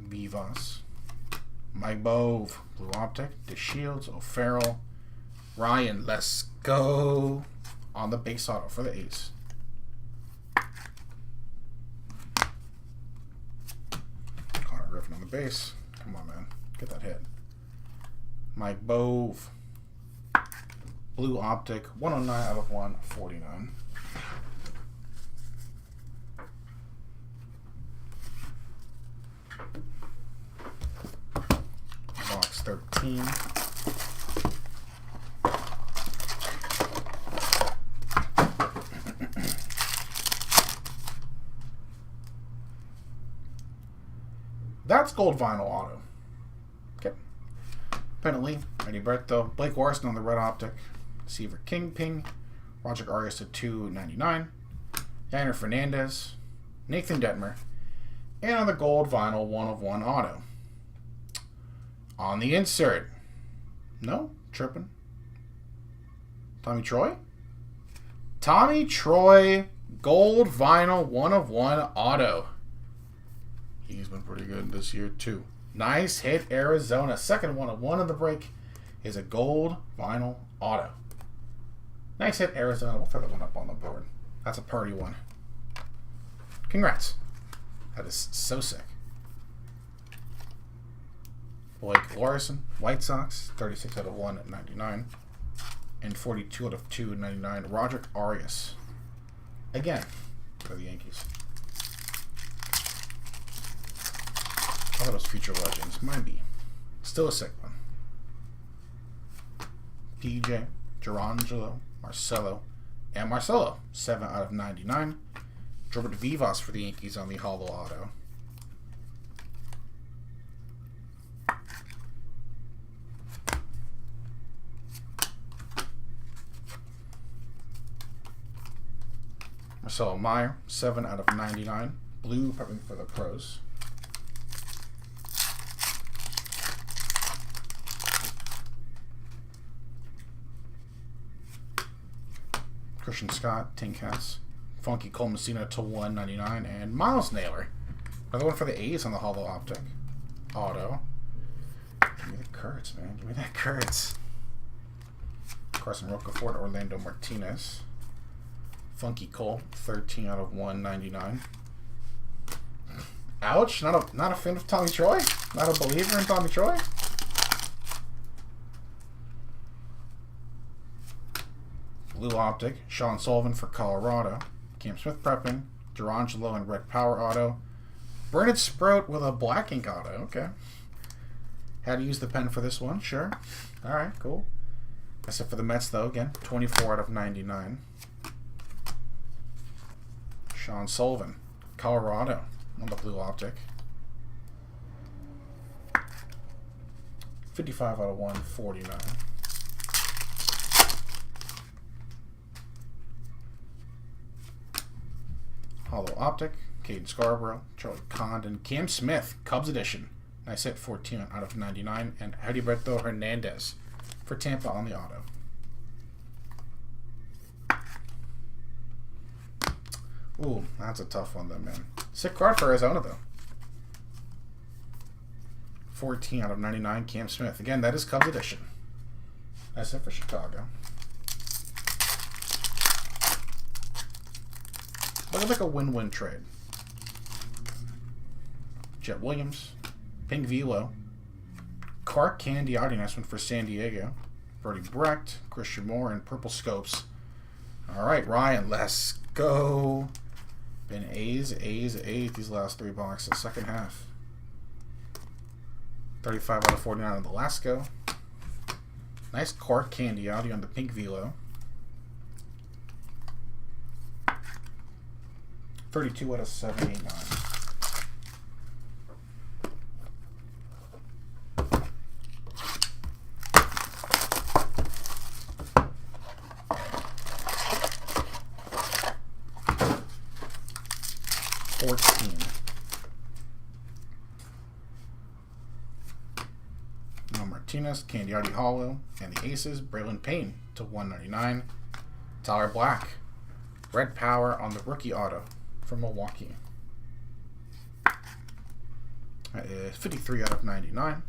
Vivas. Mike Bove, blue optic. DeShields, O'Farrell. Ryan, let's go. On the base auto for the A's. Connor Griffin on the base. Come on, man. Get that hit. Mike Bove. Blue optic. 109 out of 149. Box 13. That's gold vinyl auto. Okay. Penalty, Eddie Berto, Blake Warson on the red optic, Seaver Kingpin, Roger Arias at 299, Yainer Fernandez, Nathan Detmer, and on the gold vinyl 1/1 auto. On the insert, no, tripping. Tommy Troy? Tommy Troy, gold vinyl 1/1 auto. He's been pretty good this year, too. Nice hit, Arizona. Second 1/1 of the break is a gold vinyl auto. Nice hit, Arizona. We'll throw that one up on the board. That's a party one. Congrats. That is so sick. Blake Larson, White Sox, 36 out of 199. And 42 out of 299. Roger Arias. Again, for the Yankees. All those future legends. Might be. Still a sick one. PJ, Gerangelo, Marcelo, and Marcelo. 7 out of 99. Robert Vivas for the Yankees on the hollow auto. Marcelo Meyer, 7 out of 99. Blue, prepping for the pros. Christian Scott, Tinkas, Funky Cole Messina to 199, and Miles Naylor. Another one for the A's on the hollow optic. Auto. Give me the Kurtz, man. Give me that Kurtz. Carson Rocafort, Orlando Martinez. Funky Cole, 13 out of 199. Ouch. Not a fan of Tommy Troy? Not a believer in Tommy Troy? Blue optic, Sean Sullivan for Colorado. Cam Smith prepping. Gerangelo and red power auto. Bernard Sprout with a black ink auto. Okay. Had to use the pen for this one. Sure. Alright, cool. Except for the Mets, though. Again, 24 out of 99. Sean Sullivan, Colorado on the blue optic. 55 out of 149. Hollow optic, Caden Scarborough, Charlie Condon, Cam Smith, Cubs edition, Nice hit, 14 out of 99. And Heriberto Hernandez for Tampa on the auto. Ooh, that's a tough one though, man. Sick card for Arizona though. 14 out of 99, Cam Smith. Again, that is Cubs edition. That's it for Chicago. Looks like a win-win trade. Jet Williams, Pink Velo, Clark Candiotti, nice one for San Diego. Brody Brecht, Christian Moore, and Purple Scopes. All right, Ryan, let's go. Been A's these last 3 boxes, second half. 35 out of 49 on the last go. Nice Clark Candiotti on the Pink Velo. 32 out of 789. Martinez, Candiotti Hollow, and the Aces, Braylon Payne to 199. Tyler Black, Red Power on the rookie auto from Milwaukee. That is 53 out of 99.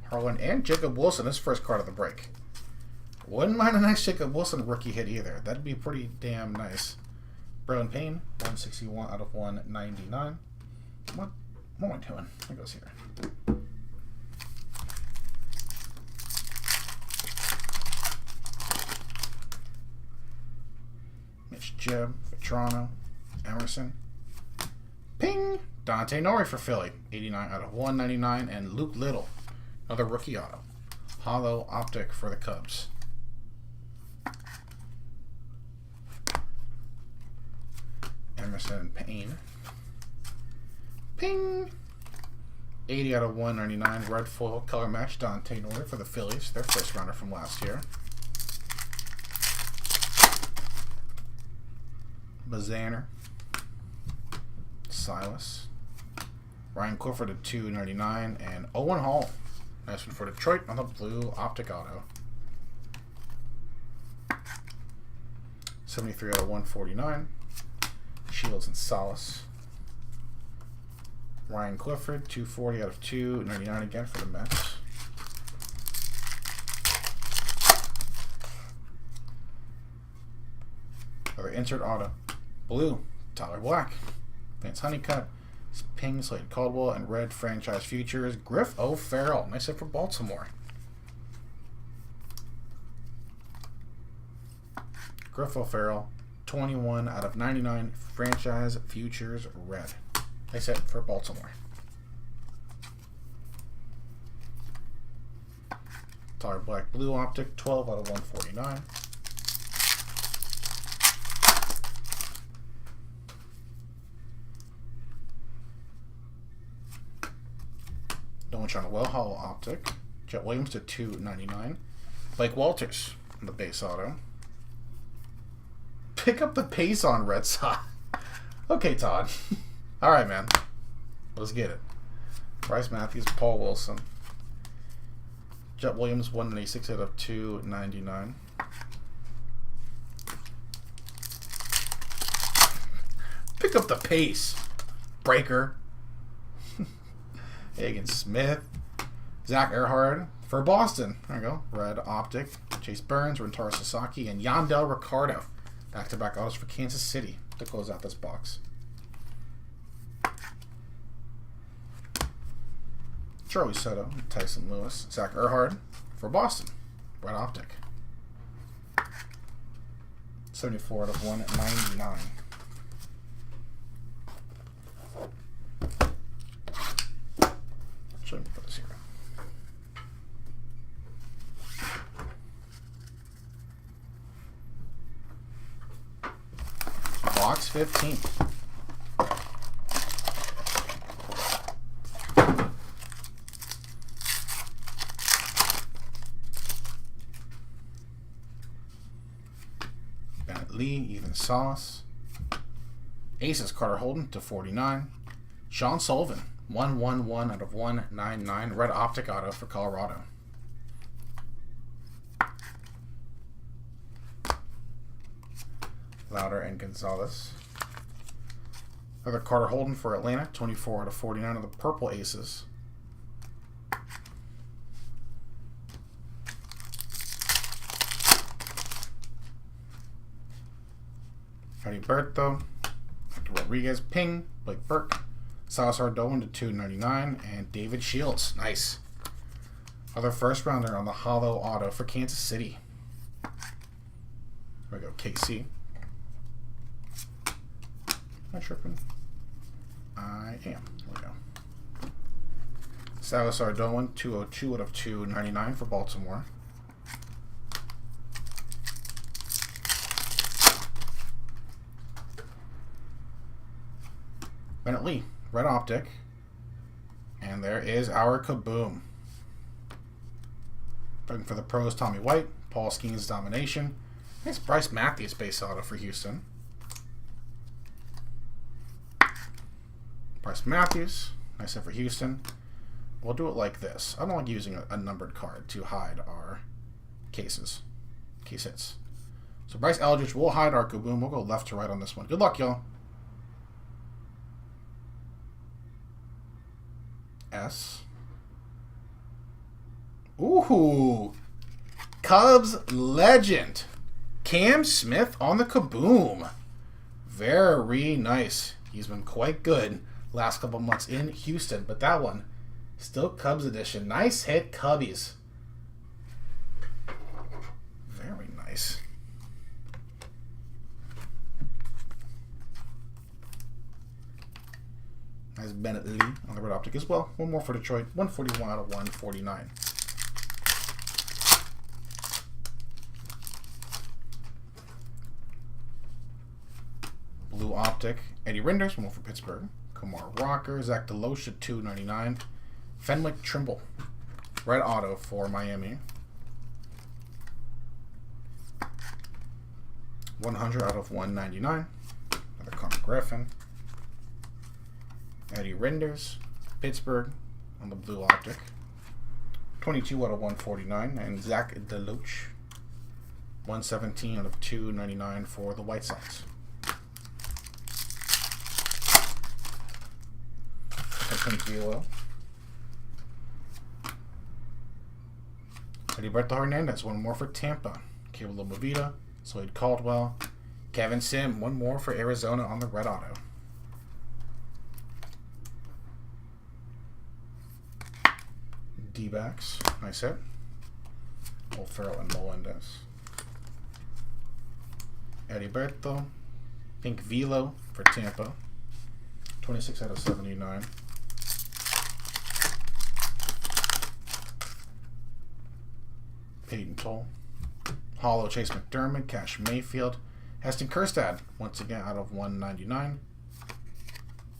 Harlan and Jacob Wilson, his first card of the break. Wouldn't mind a nice Jacob Wilson rookie hit either. That'd be pretty damn nice. Braylon Payne, 161 out of 199. What am I doing? What goes here? Mitch Jeb, Vetrano, Emerson. Ping! Dante Nori for Philly, 89 out of 199. And Luke Little, another rookie auto. Hollow Optic for the Cubs. Emerson Payne. Ping! 80 out of 199. Red foil color match Dante Nori for the Phillies, their first rounder from last year. Bazanner. Silas. Ryan Clifford at 299. And Owen Hall. Nice one for Detroit on the blue Optic auto. 73 out of 149. Shields and Salas. Ryan Clifford, 240 out of 299 again for the Mets. Another insert auto. Blue, Tyler Black. Vance Honeycutt. Ping, Slade Caldwell, and red franchise futures. Griff O'Farrell. Nice hit for Baltimore. Griff O'Farrell, 21 out of 99 franchise futures red. Nice hit for Baltimore. Tyler Black blue optic, 12 out of 149. Don't want you on a well hollow optic. Jet Williams to 299. Blake Walters on the base auto. Pick up the pace on Red Sox. Okay, Todd. All right, man. Let's get it. Bryce Matthews, Paul Wilson. Jet Williams, 196 out of 299. Pick up the pace. Breaker. Hagen Smith. Zach Earhart for Boston. There we go. Red Optic. Chase Burns, Rentaro Sasaki, and Yandel Ricardo. Back-to-back autos for Kansas City to close out this box. Charlie Soto, Tyson Lewis, Zach Earhart for Boston. Red Optic. 74 out of 199. Let me put this here. Box 15. Bennett Lee, Ethan Sauce. Aces, Carter Holden to 49. Sean Sullivan, 111 out of 199. Red Optic auto for Colorado. Lauder and Gonzalez. Another Carter Holden for Atlanta. 24 out of 49 of the Purple Aces. Heriberto, Hector Rodriguez, Ping, Blake Burke, Salazar Dolan to 299, and David Shields. Nice. Other first rounder on the hollow auto for Kansas City. There we go, KC. Am I tripping? I am. There we go. Salazar Dolan, 202 out of 299 for Baltimore. Bennett Lee, Red Optic. And there is our Kaboom. Looking for the pros, Tommy White, Paul Skeens Domination. Nice Bryce Matthews base auto for Houston. Bryce Matthews, nice hit for Houston. We'll do it like this. I don't like using a numbered card to hide our case hits. So Bryce Eldridge will hide our Kaboom. We'll go left to right on this one. Good luck, y'all. S. Ooh. Cubs legend. Cam Smith on the Kaboom. Very nice. He's been quite good last couple months in Houston, but that one, still Cubs edition. Nice hit, Cubbies. Very nice. Nice Bennett Lee on the Red Optic as well. One more for Detroit. 141 out of 149. Blue Optic. Eddie Rinders. One more for Pittsburgh. Kumar Rocker. Zach DeLoach at 299. Fenwick Trimble. Red Auto for Miami. 100 out of 199. Another Connor Griffin. Eddie Rinders, Pittsburgh on the Blue Optic. 22 out of 149. And Zach DeLoach. 117 out of 299 for the White Sox. Velo. Heriberto Hernandez, one more for Tampa. Cable Movita, Slade Caldwell. Kevin Sim, one more for Arizona on the Red Auto. D-backs, nice hit. Old Farrell and Melendez. Heriberto, Pink Velo for Tampa. 26 out of 79. Peyton Toll. Hollow Chase McDermott, Cash Mayfield. Heston Kjerstad, once again out of 199.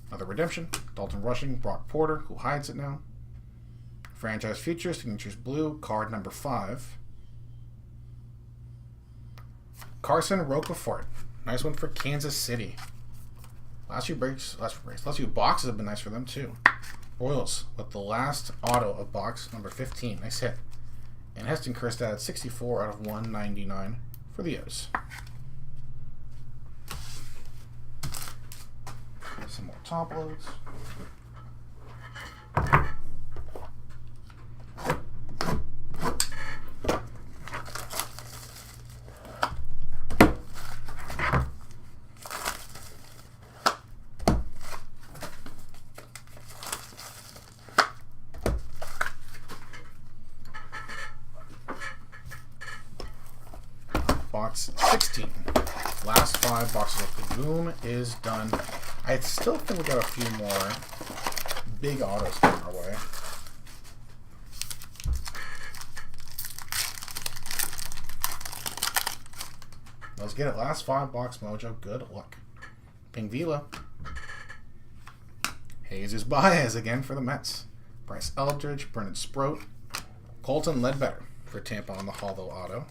Another redemption. Dalton Rushing, Brock Porter, who hides it now. Franchise Future, Signatures Blue, card number 5. Carson Rocafort. Nice one for Kansas City. Last few boxes have been nice for them too. Royals with the last auto of box number 15. Nice hit. And Heston Kjerstad, 64 out of 199 for the O's. Some more top loads. Box 16. Last 5 boxes of Kaboom is done. I still think we got a few more big autos coming our way. Let's get it. Last 5 box mojo. Good luck. Ping Vila. Jesus Baez again for the Mets. Bryce Eldridge, Brennan Sproat, Colton Ledbetter for Tampa on the hollow auto.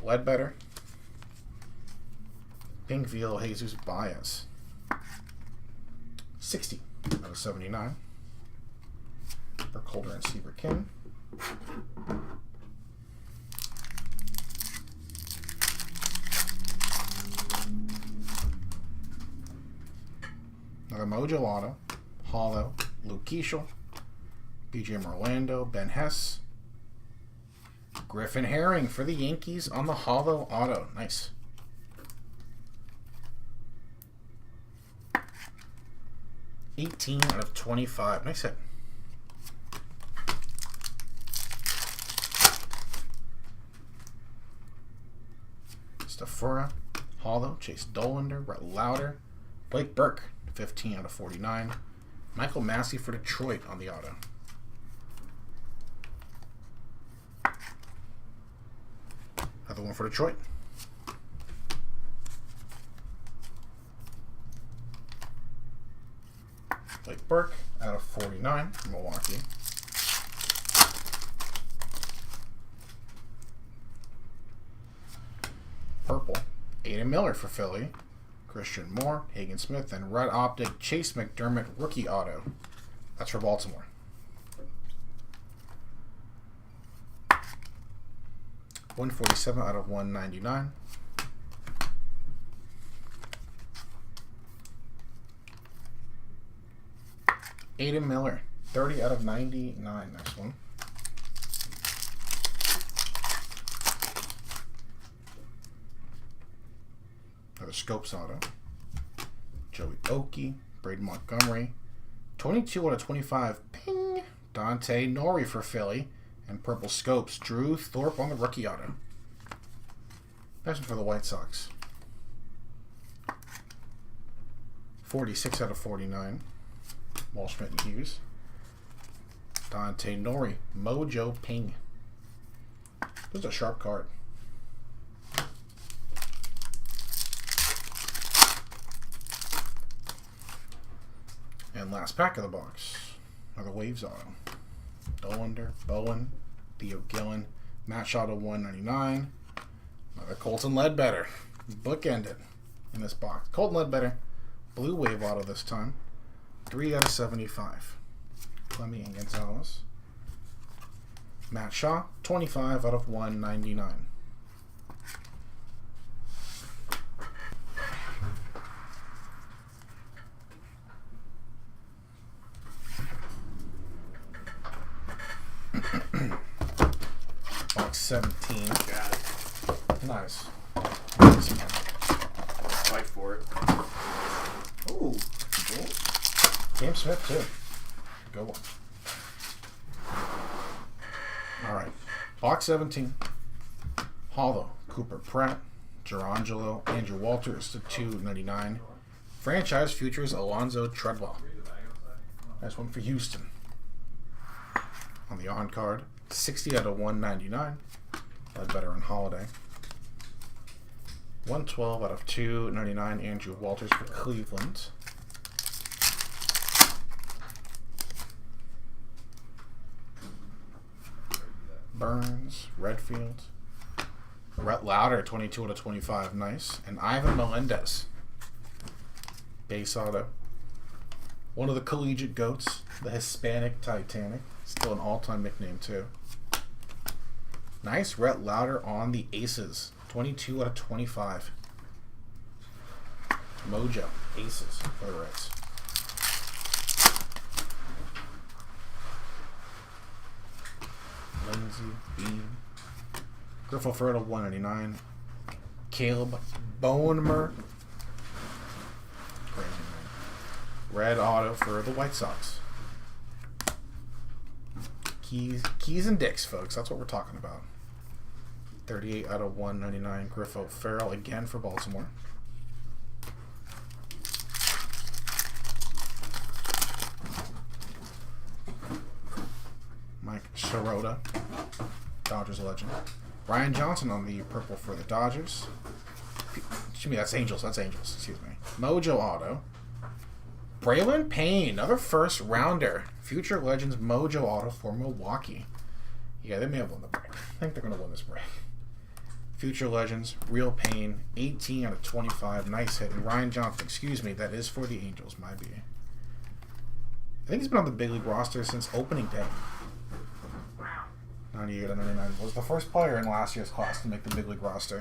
Ledbetter. Pink Veal Jesus Baez. 60 out of 79. For Calder and Seaver King. Another Mojo Auto. Hollow. Luke Keishel. BJ Merlando. Ben Hess. Griffin Herring for the Yankees on the Hollow Auto. Nice. (18 out of 25). Nice hit. Stafura, Hollow, Chase Dollander, Brett Lauder, Blake Burke, 15 out of 49. Michael Massey for Detroit on the auto. Another one for Detroit. Blake Burke out of 49 from Milwaukee. Purple, Aiden Miller for Philly. Christian Moore, Hagen Smith, and Red Optic Chase McDermott rookie auto. That's for Baltimore. $147 out of $199. Aiden Miller, 30 out of 99. Next one. Another Scopes auto. Joey Oakey, Braden Montgomery, 22 out of 25. Ping! Dante Nori for Philly. And Purple Scopes, Drew Thorpe on the rookie auto. Next one for the White Sox. 46 out of 49. Walsh, and Hughes. Dante Nori, Mojo Ping. This is a sharp card. And last pack of the box. Another Waves auto. Dollander, Bowen, Theo Gillen, Matt Shaw to 199. Another Colton Ledbetter. Bookended in this box. Colton Ledbetter, Blue Wave auto this time. 3 out of 75. Clemmy and Gonzalez. Matt Shaw, 25 out of 199. Box 17. Got it. Nice. Fight for it. Ooh. James Smith, too. Good one. All right. Box 17. Hollow, Cooper Pratt, Gerangelo, Andrew Walters to 299. Franchise Futures, Alonzo Treadwell. Nice one for Houston. On the on card, 60 out of 199. Ledbetter and Holiday. 112 out of 299. Andrew Walters for Cleveland. Burns, Redfield. Brett Lauder, 22 out of 25. Nice. And Ivan Melendez. Base auto. One of the collegiate goats. The Hispanic Titanic. Still an all-time nickname, too. Nice. Brett Lauder on the Aces. 22 out of 25. Mojo. Aces for the Reds. Lindsey, Bean, Griffo Fertile, 199. Caleb Bonemer. Crazy man. Red auto for the White Sox. Keys and Dicks, folks. That's what we're talking about. 38 out of 199. Griffo Ferrell again for Baltimore. Mike Sirota, Dodgers legend. Ryan Johnson on the purple for the Dodgers. Excuse me, that's Angels. Excuse me. Mojo auto. Braylon Payne, another first rounder. Future Legends Mojo auto for Milwaukee. Yeah, they may have won the break. I think they're going to win this break. Future Legends, Real Pain, 18 out of 25. Nice hit. And Ryan Johnson, excuse me, that is for the Angels, my B. I think he's been on the big league roster since opening day. 98 out of 99. Was the first player in last year's class to make the big league roster.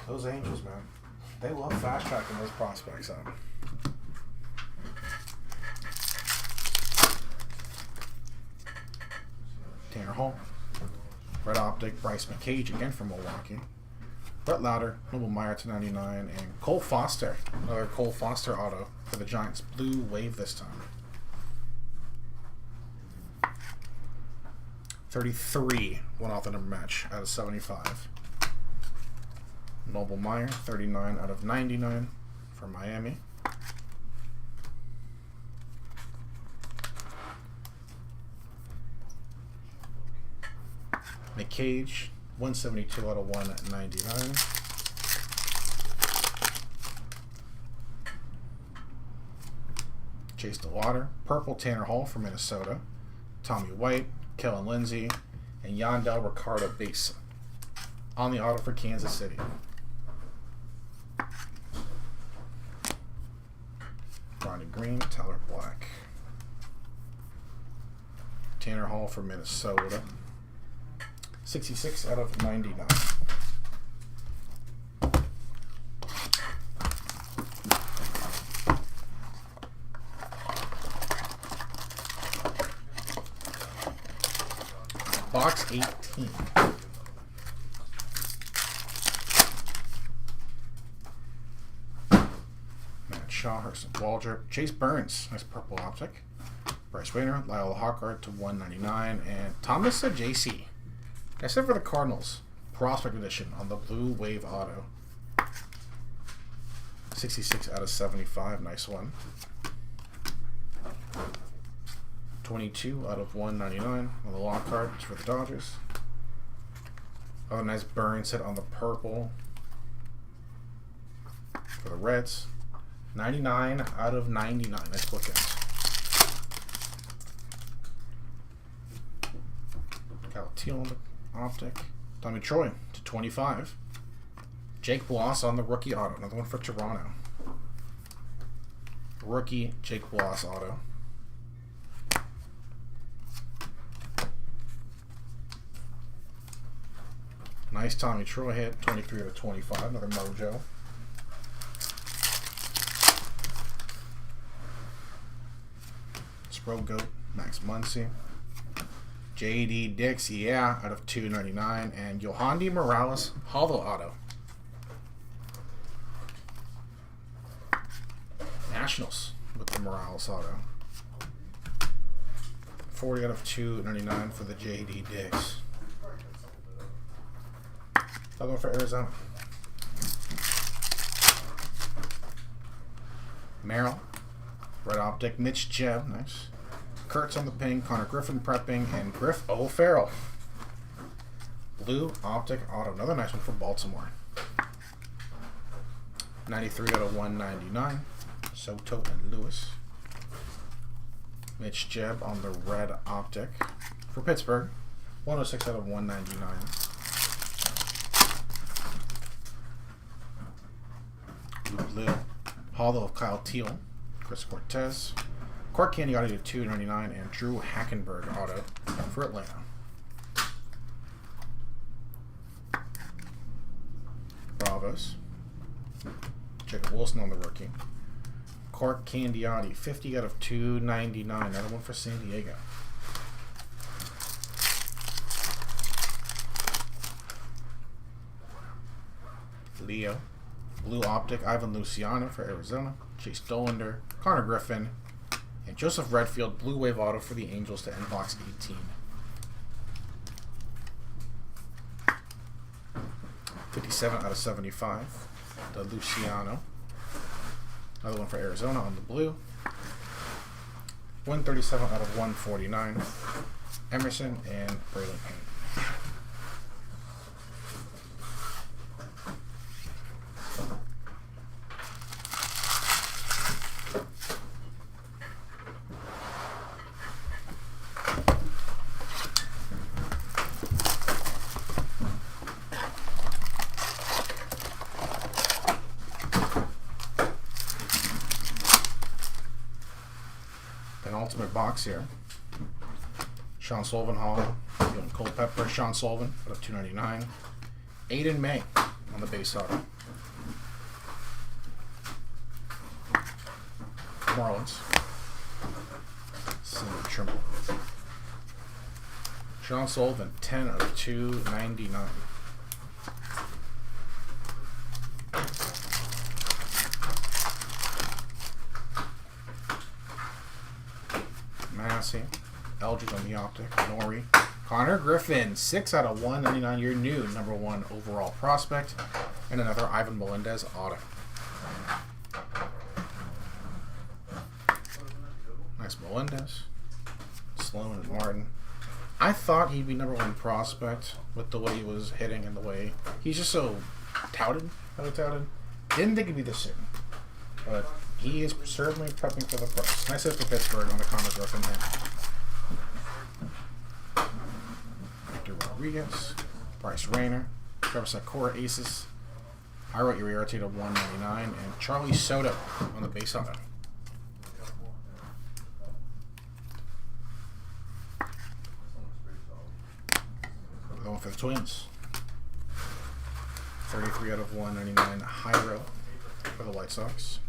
Those Angels, man. They love fast tracking those prospects up. Tanner Hall. Red Optic, Bryce McCage again from Milwaukee. Brett Lauder, Noble Meyer to 99, and Cole Foster. Another Cole Foster auto for the Giants. Blue Wave this time. 33 one off the number match out of 75. Noble Meyer, 39 out of 99 for Miami. McCage, 172 out of 199. Chase DeWater, purple Tanner Hall from Minnesota. Tommy White, Kellen Lindsey, and Yandel Ricardo base on the auto for Kansas City. Ronnie Green, Tyler Black. Tanner Hall for Minnesota. 66 out of 99. Box 18. Matt Shaw, Hurston Waldrop, Chase Burns, nice purple optic. Bryce Rayner, Lyle Hawkart to 199, and Thomas JC. Except for the Cardinals, Prospect Edition on the Blue Wave Auto. 66 out of 75, nice one. 22 out of 199 on the lock card for the Dodgers. Another nice Burns hit on the purple for the Reds. 99 out of 99, nice bookends. Cal Teal on the optic. Tommy Troy to 25. Jake Bloss on the rookie auto. Another one for Toronto. Rookie Jake Bloss auto. Nice Tommy Troy hit. 23 out of 25. Another Mojo. Spro Goat. Max Muncy. J.D. Dix, yeah, out of 299, and Yohandy Morales, Hollow Auto. Nationals with the Morales Auto. 40 out of 299 for the J.D. Dix. Another one for Arizona. Merrill, Red Optic, Mitch Jeb, nice. Kurtz on the ping, Connor Griffin prepping, and Griff O'Farrell. Blue Optic Auto. Another nice one for Baltimore. 93 out of 199. Soto and Lewis. Mitch Jeb on the Red Optic for Pittsburgh. 106 out of 199. Blue Hollow of Kyle Teal. Chris Cortez. Clark Candy auto to 299, and Drew Hackenberg auto for Atlanta. Bravos. Jacob Wilson on the rookie. Clark Candiotti, 50 out of 299. Another one for San Diego. Leo. Blue Optic, Ivan Luciano for Arizona. Chase Dollander, Connor Griffin, and Joseph Redfield, Blue Wave Auto for the Angels to end box 18. 57 out of 75. The Luciano. Another one for Arizona on the blue. 137 out of 149. Emerson and Braylon Payne. penultimate box here. Sean Sullivan Hall, Culpepper, Sean Sullivan out of 299. Aiden May on the base auto. Marlins. Cinnamon Trimble. Sean Sullivan, 10 of 299. Massey, Eldridge on the optic, Nori. Connor Griffin, 6 out of 199. Your new #1 overall prospect. And another Ivan Melendez auto. Nice Melendez. Sloan and Martin. I thought he'd be #1 prospect with the way he was hitting and the way he's just so touted. Didn't think he'd be this soon. But he is certainly prepping for the price. Nice hit for Pittsburgh on the Connor Griffin hit. Victor Rodriguez, Bryce Rayner, Trevor Sakura Aces, Ira Uriarte to 199, and Charlie Soto on the base auto. Going for the Twins. 33 out of 199, Hyro for the White Sox.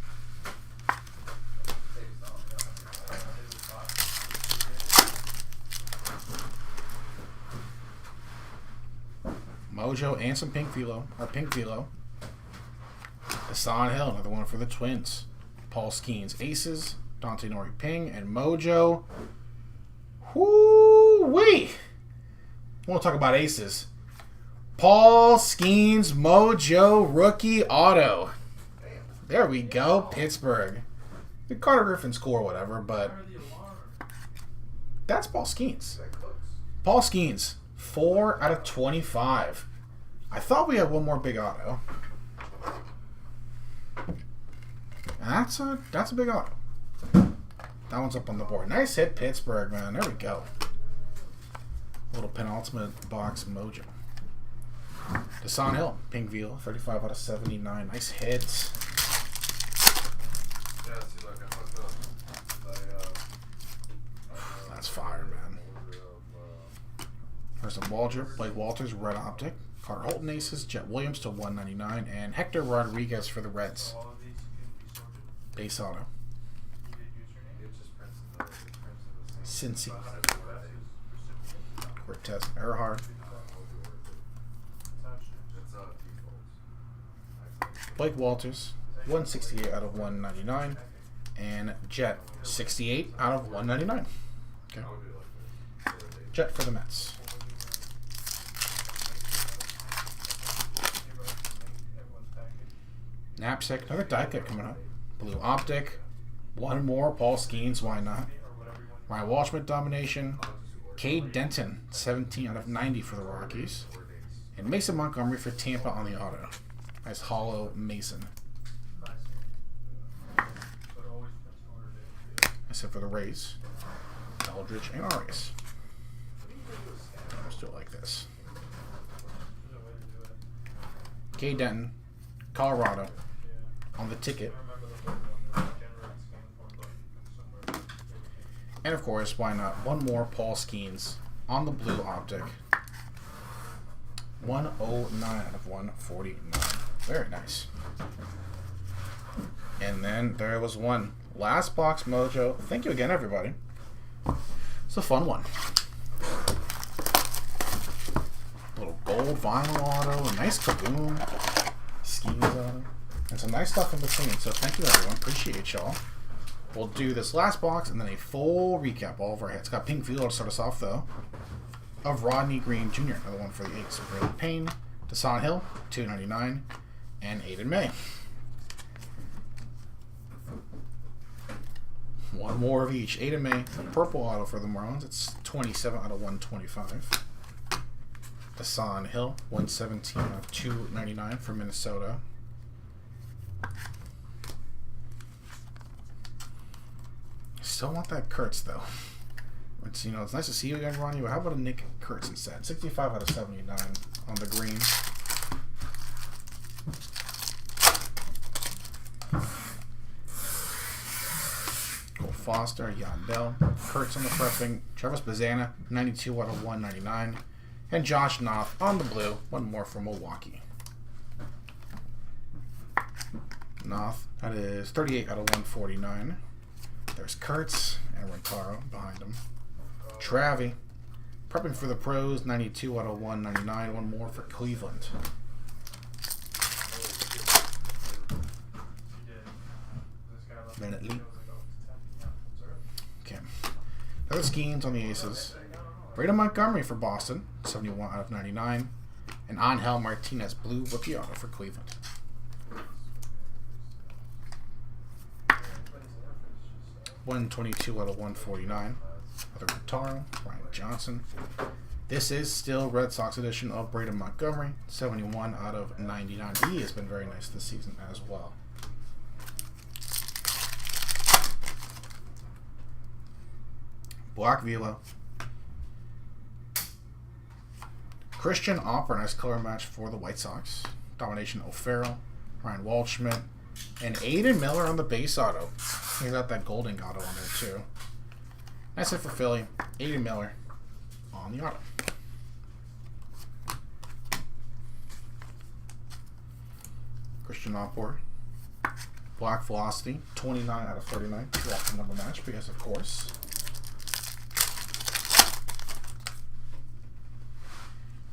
Mojo and some pink velo. Hassan Hill, another one for the Twins. Paul Skeens Aces, Dante Nori Ping, and Mojo. Whoo-wee! We'll talk about aces. Paul Skeens Mojo rookie auto. There we go, Pittsburgh. The Carter Griffin score, whatever, but that's Paul Skeens. Paul Skeens, 4 out of 25. I thought we had one more big auto. That's a big auto. That one's up on the board. Nice hit, Pittsburgh, man. There we go. Little penultimate box Mojo. Hassan Hill, pink veal, 35 out of 79. Nice hit. That's fire, man. There's a Waldrop, Blake Walters, red optic. Carter Holton Aces, Jet Williams to 199, and Hector Rodriguez for the Reds. Base auto. Cincy. Cortez Earhart. Blake Walters, 168 out of 199. And Jet, 68 out of 199. Okay. Jet for the Mets. Knapsack, another die cut coming up. Blue Optic. One more, Paul Skeens, why not? Ryan Walshman domination. Cade Denton, 17 out of 90 for the Rockies. And Mason Montgomery for Tampa on the auto. Nice hollow Mason. Except for the Rays. Eldridge and Arias. Let's do it like this. Cade Denton, Colorado, on the ticket. And of course, why not? One more Paul Skeens on the blue optic. 109 out of 149. Very nice. And then there was one. Last box Mojo. Thank you again, everybody. It's a fun one. Little gold vinyl auto, a nice Kaboom, Skeens auto, and some nice stuff in between. So thank you, everyone. Appreciate y'all. We'll do this last box and then a full recap all of our hits. Got pink field to start us off, though, of Rodney Green Jr., another one for the A's. Brandon Payne, Hassan Hill, $2.99, and Aiden May. One more of each. Aiden May, purple auto for the Marlins. It's 27 out of 125. Hassan Hill, 117 out of 299 for Minnesota. Still want that Kurtz, though. It's, it's nice to see you again, Ronnie, but how about a Nick Kurtz instead? 65 out of 79 on the green. Go Foster, Yandel, Kurtz on the prepping, Travis Bazana, 92 out of 199, and Josh Knopf on the blue, one more from Milwaukee. Knopf, that is 38 out of 149. There's Kurtz and Rentaro behind him. Travi, prepping for the pros, 92 out of 199, one more for Cleveland. Bennett Lee. Okay. Other schemes on the aces. Braden Montgomery for Boston, 71 out of 99. And Angel Martinez, blue rookie auto for Cleveland. $122 out of 149. Other Rentaro, Ryan Johnson. This is still Red Sox edition of Braden Montgomery, 71 out of 99. He has been very nice this season as well. Black Velo. Christian Opera, nice color match for the White Sox. Domination O'Farrell, Ryan Waldschmidt, and Aiden Miller on the base auto. He's got that Golding auto on there too. That's it for Philly. Aiden Miller on the auto. Christian Opera. Black Velocity, 29 out of 39. Draft the number match because of course.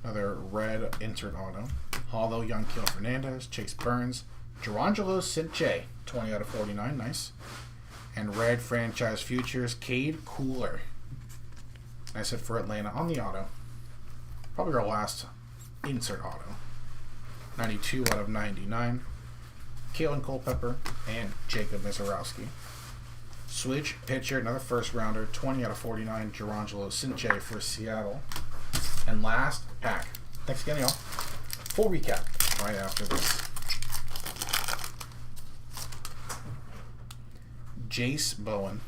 Another red insert auto. Hollow, Yanquiel Fernandez, Chase Burns, Gerangelo Cinche, 20 out of 49, nice. And red franchise futures, Cade Cooler. Nice hit for Atlanta on the auto. Probably our last insert auto. 92 out of 99. Kalen Culpepper and Jacob Mizorowski. Switch pitcher, another first rounder, 20 out of 49, Gerangelo Cinche for Seattle. And last pack. Thanks again, y'all. Full recap right after this. Jace Bowen,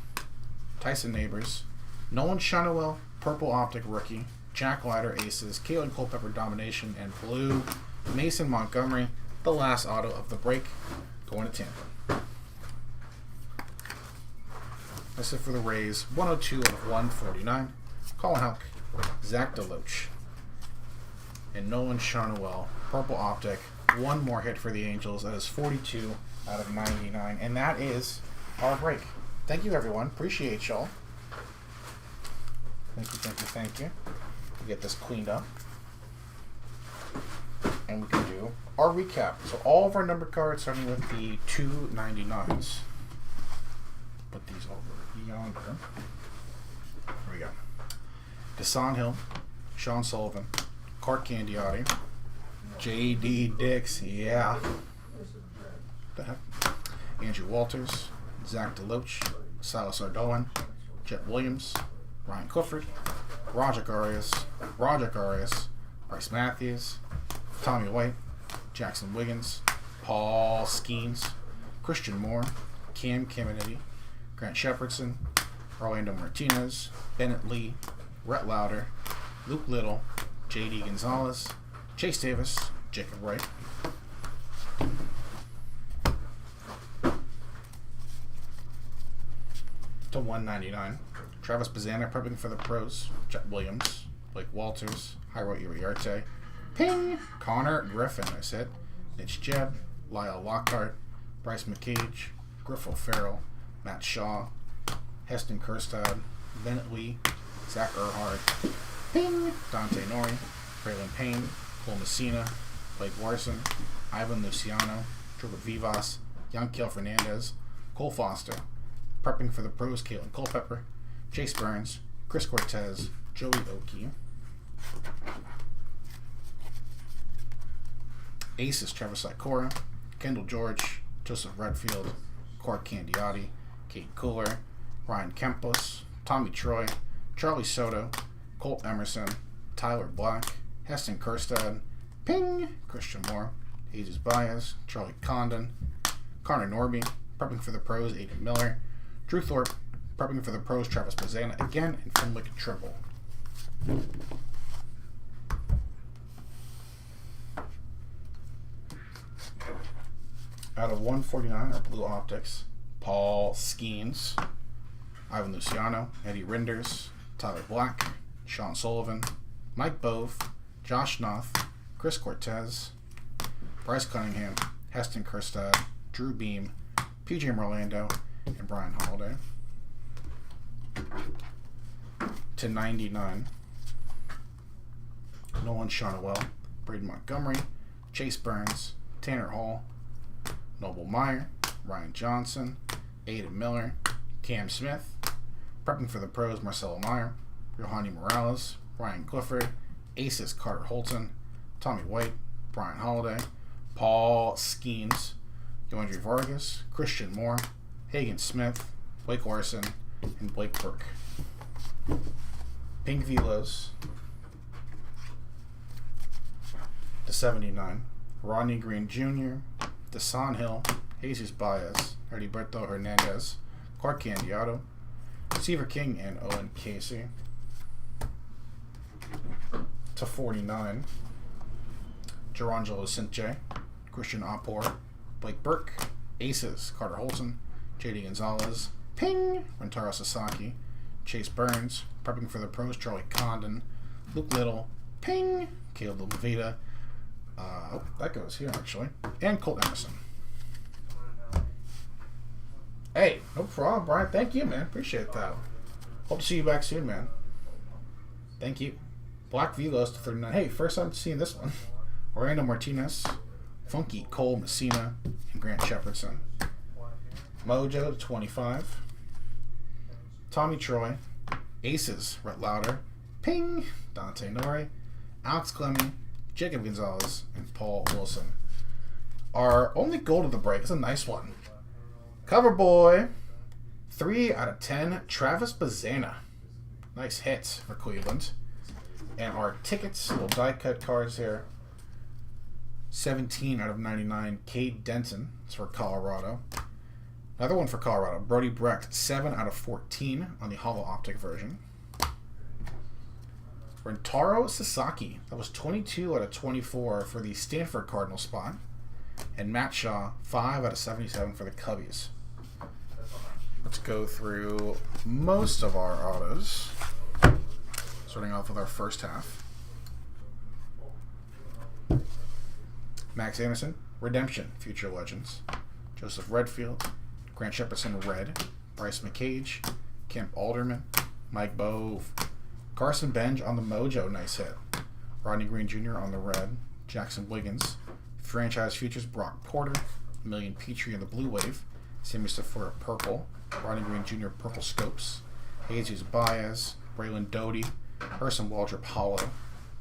Tyson Neighbors, Nolan Shunnewell, Purple Optic rookie, Jack Leiter aces, Kalen Culpepper domination, and blue Mason Montgomery, the last auto of the break, going to Tampa. That's it for the Rays. 102 out of 149. Colin Houck, Zach DeLoach, and Nolan Shunnewell, Purple Optic. One more hit for the Angels. That is 42 out of 99. And that is our break. Thank you, everyone. Appreciate y'all. Thank you, thank you, thank you. We'll get this cleaned up. And we can do our recap. So all of our number cards starting with the 299s. Put these over yonder. There we go. Desan Hill, Sean Sullivan, Clark Candiotti, J.D. Dix, yeah. What the heck? Andrew Walters, Zach DeLoach, Silas Ardoin, Jet Williams, Ryan Clifford, Roger Arias, Bryce Matthews, Tommy White, Jackson Wiggins, Paul Skeens, Christian Moore, Cam Caminiti, Grant Shepardson, Orlando Martinez, Bennett Lee, Rhett Lauder, Luke Little, J.D. Gonzalez, Chase Davis, Jacob Wright. To 199. Travis Bazana prepping for the pros. Jet Williams, Blake Walters, Jairo Iriarte, Ping, Connor Griffin, I said, Mitch Jebb, Lyle Lockhart, Bryce McCage, Griff O'Farrell, Matt Shaw, Heston Kjerstad, Bennett Lee, Zach Earhart, Ping, Dante Nori, Braylon Payne, Cole Messina, Blake Larson, Ivan Luciano, Gilbert Vivas, Yanquiel Fernandez, Cole Foster, prepping for the pros, Kalen Culpepper, Chase Burns, Chris Cortez, Joey Oki. Aces, Travis Sikora, Kendall George, Joseph Redfield, Clark Candiotti, Kate Cooler, Ryan Campos, Tommy Troy, Charlie Soto, Colt Emerson, Tyler Black, Heston Kjerstad, Ping, Christian Moore, Jesus Baez, Charlie Condon, Connor Norby, prepping for the pros, Aiden Miller, Drew Thorpe, prepping for the pros, Travis Bazana again, and Finlick Trimble. Out of 149 are Blue Optics, Paul Skeens, Ivan Luciano, Eddie Rinders, Tyler Black, Sean Sullivan, Mike Bove, Josh Noth, Chris Cortez, Bryce Cunningham, Heston Kjerstad, Drew Beam, PJ Merlando, and Brian Holiday. To 99, Nolan Shonowell, Braden Montgomery, Chase Burns, Tanner Hall, Noble Meyer, Ryan Johnson, Aiden Miller, Cam Smith, prepping for the pros, Marcelo Meyer, Yohani Morales, Ryan Clifford, Aces Carter Holton, Tommy White, Brian Holiday, Paul Skeens, Yoandre Vargas, Christian Moore, Hagen Smith, Blake Larson, and Blake Burke. Pink Velos to 79, Rodney Green Jr., Desan Hill, Jesus Baez, Heriberto Hernandez, Clark Candiato, Seaver King, and Owen Casey. To 49, Gerangelo Cinche, Christian Apor, Blake Burke, Aces, Carter Holton, JD Gonzalez, Ping, Rentaro Sasaki, Chase Burns, prepping for the pros, Charlie Condon, Luke Little, Ping, Caleb Levita, that goes here actually, and Colt Emerson. Hey, no problem, Brian. Thank you, man. Appreciate that. Hope to see you back soon, man. Thank you. Black Velos to 39. Hey, first time seeing this one. Orlando Martinez, Funky Cole Messina, and Grant Shepardson. Mojo to 25. Tommy Troy, Aces, Rhett Lauder, Ping, Dante Nori, Alex Clemmy, Jacob Gonzalez, and Paul Wilson. Our only goal of the break is a nice one. Cover boy, 3 out of 10, Travis Bazana. Nice hit for Cleveland. And our tickets, little die cut cards here. 17 out of 99, Cade Denton. It's for Colorado. Another one for Colorado, Brody Brecht, 7 out of 14 on the Holo Optic version. Rentaro Sasaki, that was 22 out of 24 for the Stanford Cardinal spot. And Matt Shaw, 5 out of 77 for the Cubbies. Let's go through most of our autos. Starting off with our first half. Max Anderson, Redemption, Future Legends. Joseph Redfield, Grant Shepardson, Red. Bryce McCage, Kemp Alderman, Mike Bove. Carson Benj on the Mojo, nice hit. Rodney Green Jr. on the Red. Jackson Wiggins. Franchise Futures, Brock Porter. Million Petrie in the Blue Wave. Sammy Stafora, Purple. Rodney Green Jr., Purple Scopes. Jesus Baez. Braylon Doty. Herson Waldrop, Hollow.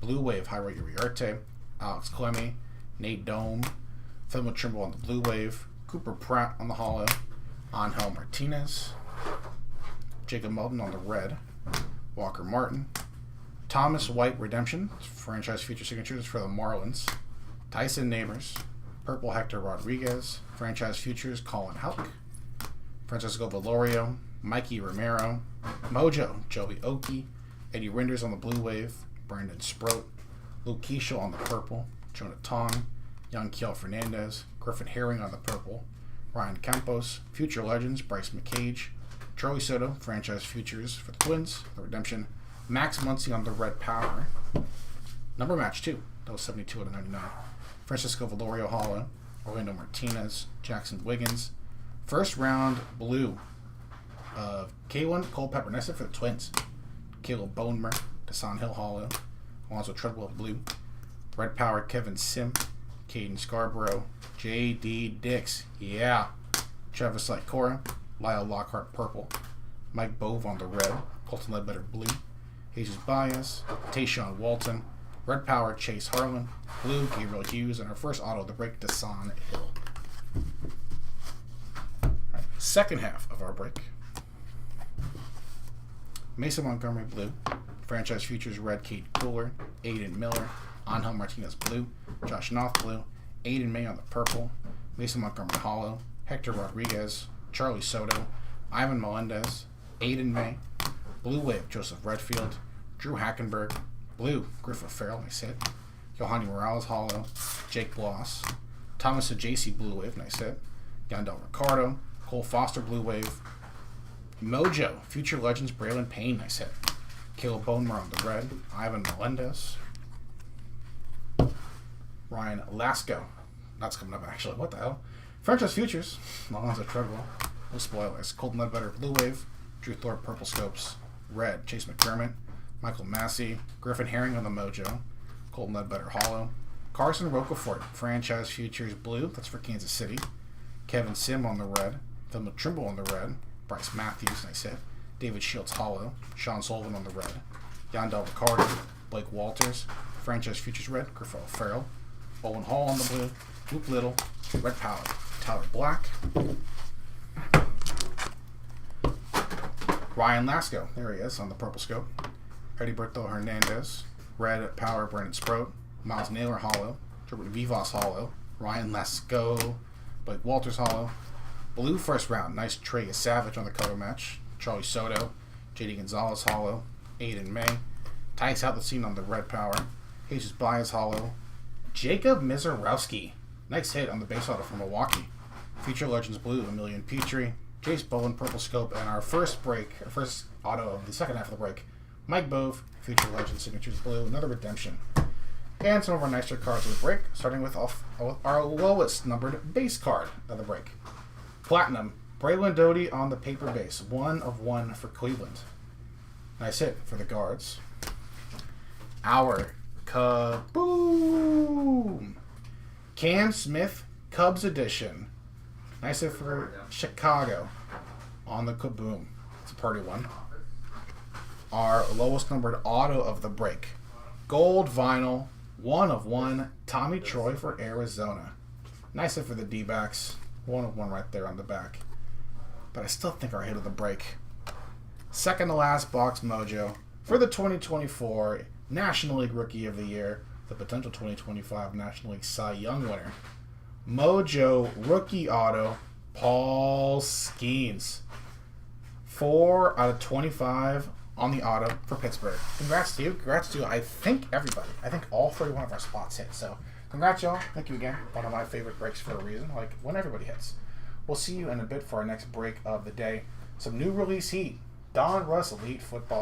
Blue Wave, Highway Uriarte. Alex Clemmy. Nate Dome. Thelma Trimble on the Blue Wave. Cooper Pratt on the Hollow. Angel Martinez. Jacob Melton on the Red. Walker Martin. Thomas White, Redemption. Franchise Future Signatures for the Marlins. Tyson Neighbors. Purple Hector Rodriguez. Franchise Futures, Colin Houck. Francisco Valorio. Mikey Romero. Mojo, Joey Oki. Eddie Rinders on the Blue Wave. Brandon Sproat. Luke Keishel on the Purple. Jonah Tong. Young Kiel Fernandez. Griffin Herring on the Purple. Ryan Campos. Future Legends, Bryce McCage. Charlie Soto, Franchise Futures for the Twins. The Redemption. Max Muncy on the Red Power. Number match, too. That was 72 out of 99. Francisco Valorio Hollow. Orlando Martinez. Jackson Wiggins. First round blue of K1 Cole Pepernessa for the Twins. Caleb Bonemer. Desan Hill Hollow. Alonzo Treadwell blue. Red Power Kevin Sim. Caden Scarborough. J.D. Dix. Yeah. Travis Lycora. Lyle Lockhart purple. Mike Bove on the red. Colton Ledbetter blue. Jesus Baez. Tayshawn Walton. Red Power Chase Harlan. Blue Gabriel Hughes. And our first auto, the break, Desan Hill. Right, second half of our break. Mason Montgomery blue. Franchise Futures red, Kate Cooler. Aiden Miller. Angel Martinez blue. Josh Noth blue. Aiden May on the purple. Mason Montgomery hollow. Hector Rodriguez. Charlie Soto. Ivan Melendez. Aiden May. Blue Wave Joseph Redfield. Drew Hackenberg. Blue Griffith Farrell, nice hit. Yohani Morales hollow. Jake Bloss. Thomas Ajacey Blue Wave, nice hit. Yandel Ricardo. Cole Foster Blue Wave. Mojo, Future Legends, Braylon Payne, nice hit. Caleb Bonemer on the red. Ivan Melendez. Ryan Lasco. That's coming up, actually. What the hell? Franchise Futures. Alonzo Treadwell. No spoilers. Colton Ledbetter, Blue Wave. Drew Thorpe, Purple Scopes. Red, Chase McDermott. Michael Massey. Griffin Herring on the Mojo. Colton Ledbetter, Hollow. Carson Rocafort, Franchise Futures, Blue. That's for Kansas City. Kevin Sim on the red. Phil Trimble on the red. Bryce Matthews, nice hit. David Shields, Hollow. Sean Sullivan on the red. Yandel Ricardo. Blake Walters. Franchise Futures, red. Griffo Farrell. Owen Hall on the blue. Luke Little. Red Power. Tyler Black. Ryan Lasco. There he is on the purple scope. Heriberto Hernandez. Red Power. Brandon Sproat. Miles Naylor Hollow. Gerbert Vivas Hollow. Ryan Lasco. Blake Walters Hollow. Blue first round. Nice Trey Savage on the cover match. Charlie Soto. JD Gonzalez Hollow. Aiden May. Tyus out the scene on the red power. Jesus Baez Hollow. Jacob Mizorowski. Nice hit on the base auto from Milwaukee. Future Legends Blue. Emilian Petrie. Jace Bowen Purple Scope. And our first auto of the second half of the break. Mike Bove. Future Legends Signatures Blue. Another redemption. And some of our nicer cards of the break, starting with our lowest numbered base card of the break. Platinum, Braylon Doty on the paper base. 1 of 1 for Cleveland. Nice hit for the guards. Our Kaboom! Cam Smith, Cubs edition. Nice hit for Chicago on the Kaboom. It's a party one. Our lowest numbered auto of the break. Gold vinyl. 1 of 1, Tommy Troy for Arizona. Nice hit for the D-backs. 1 of 1 right there on the back. But I still think our hit of the break. Second to last box mojo for the 2024 National League Rookie of the Year, the potential 2025 National League Cy Young winner. Mojo Rookie Auto, Paul Skeens. 4 out of 25 on the auto for Pittsburgh. Congrats to you. Congrats to, I think, everybody. I think all 31 of our spots hit. So, congrats, y'all. Thank you again. One of my favorite breaks for a reason. Like, when everybody hits. We'll see you in a bit for our next break of the day. Some new release heat. Don Russ Elite Football.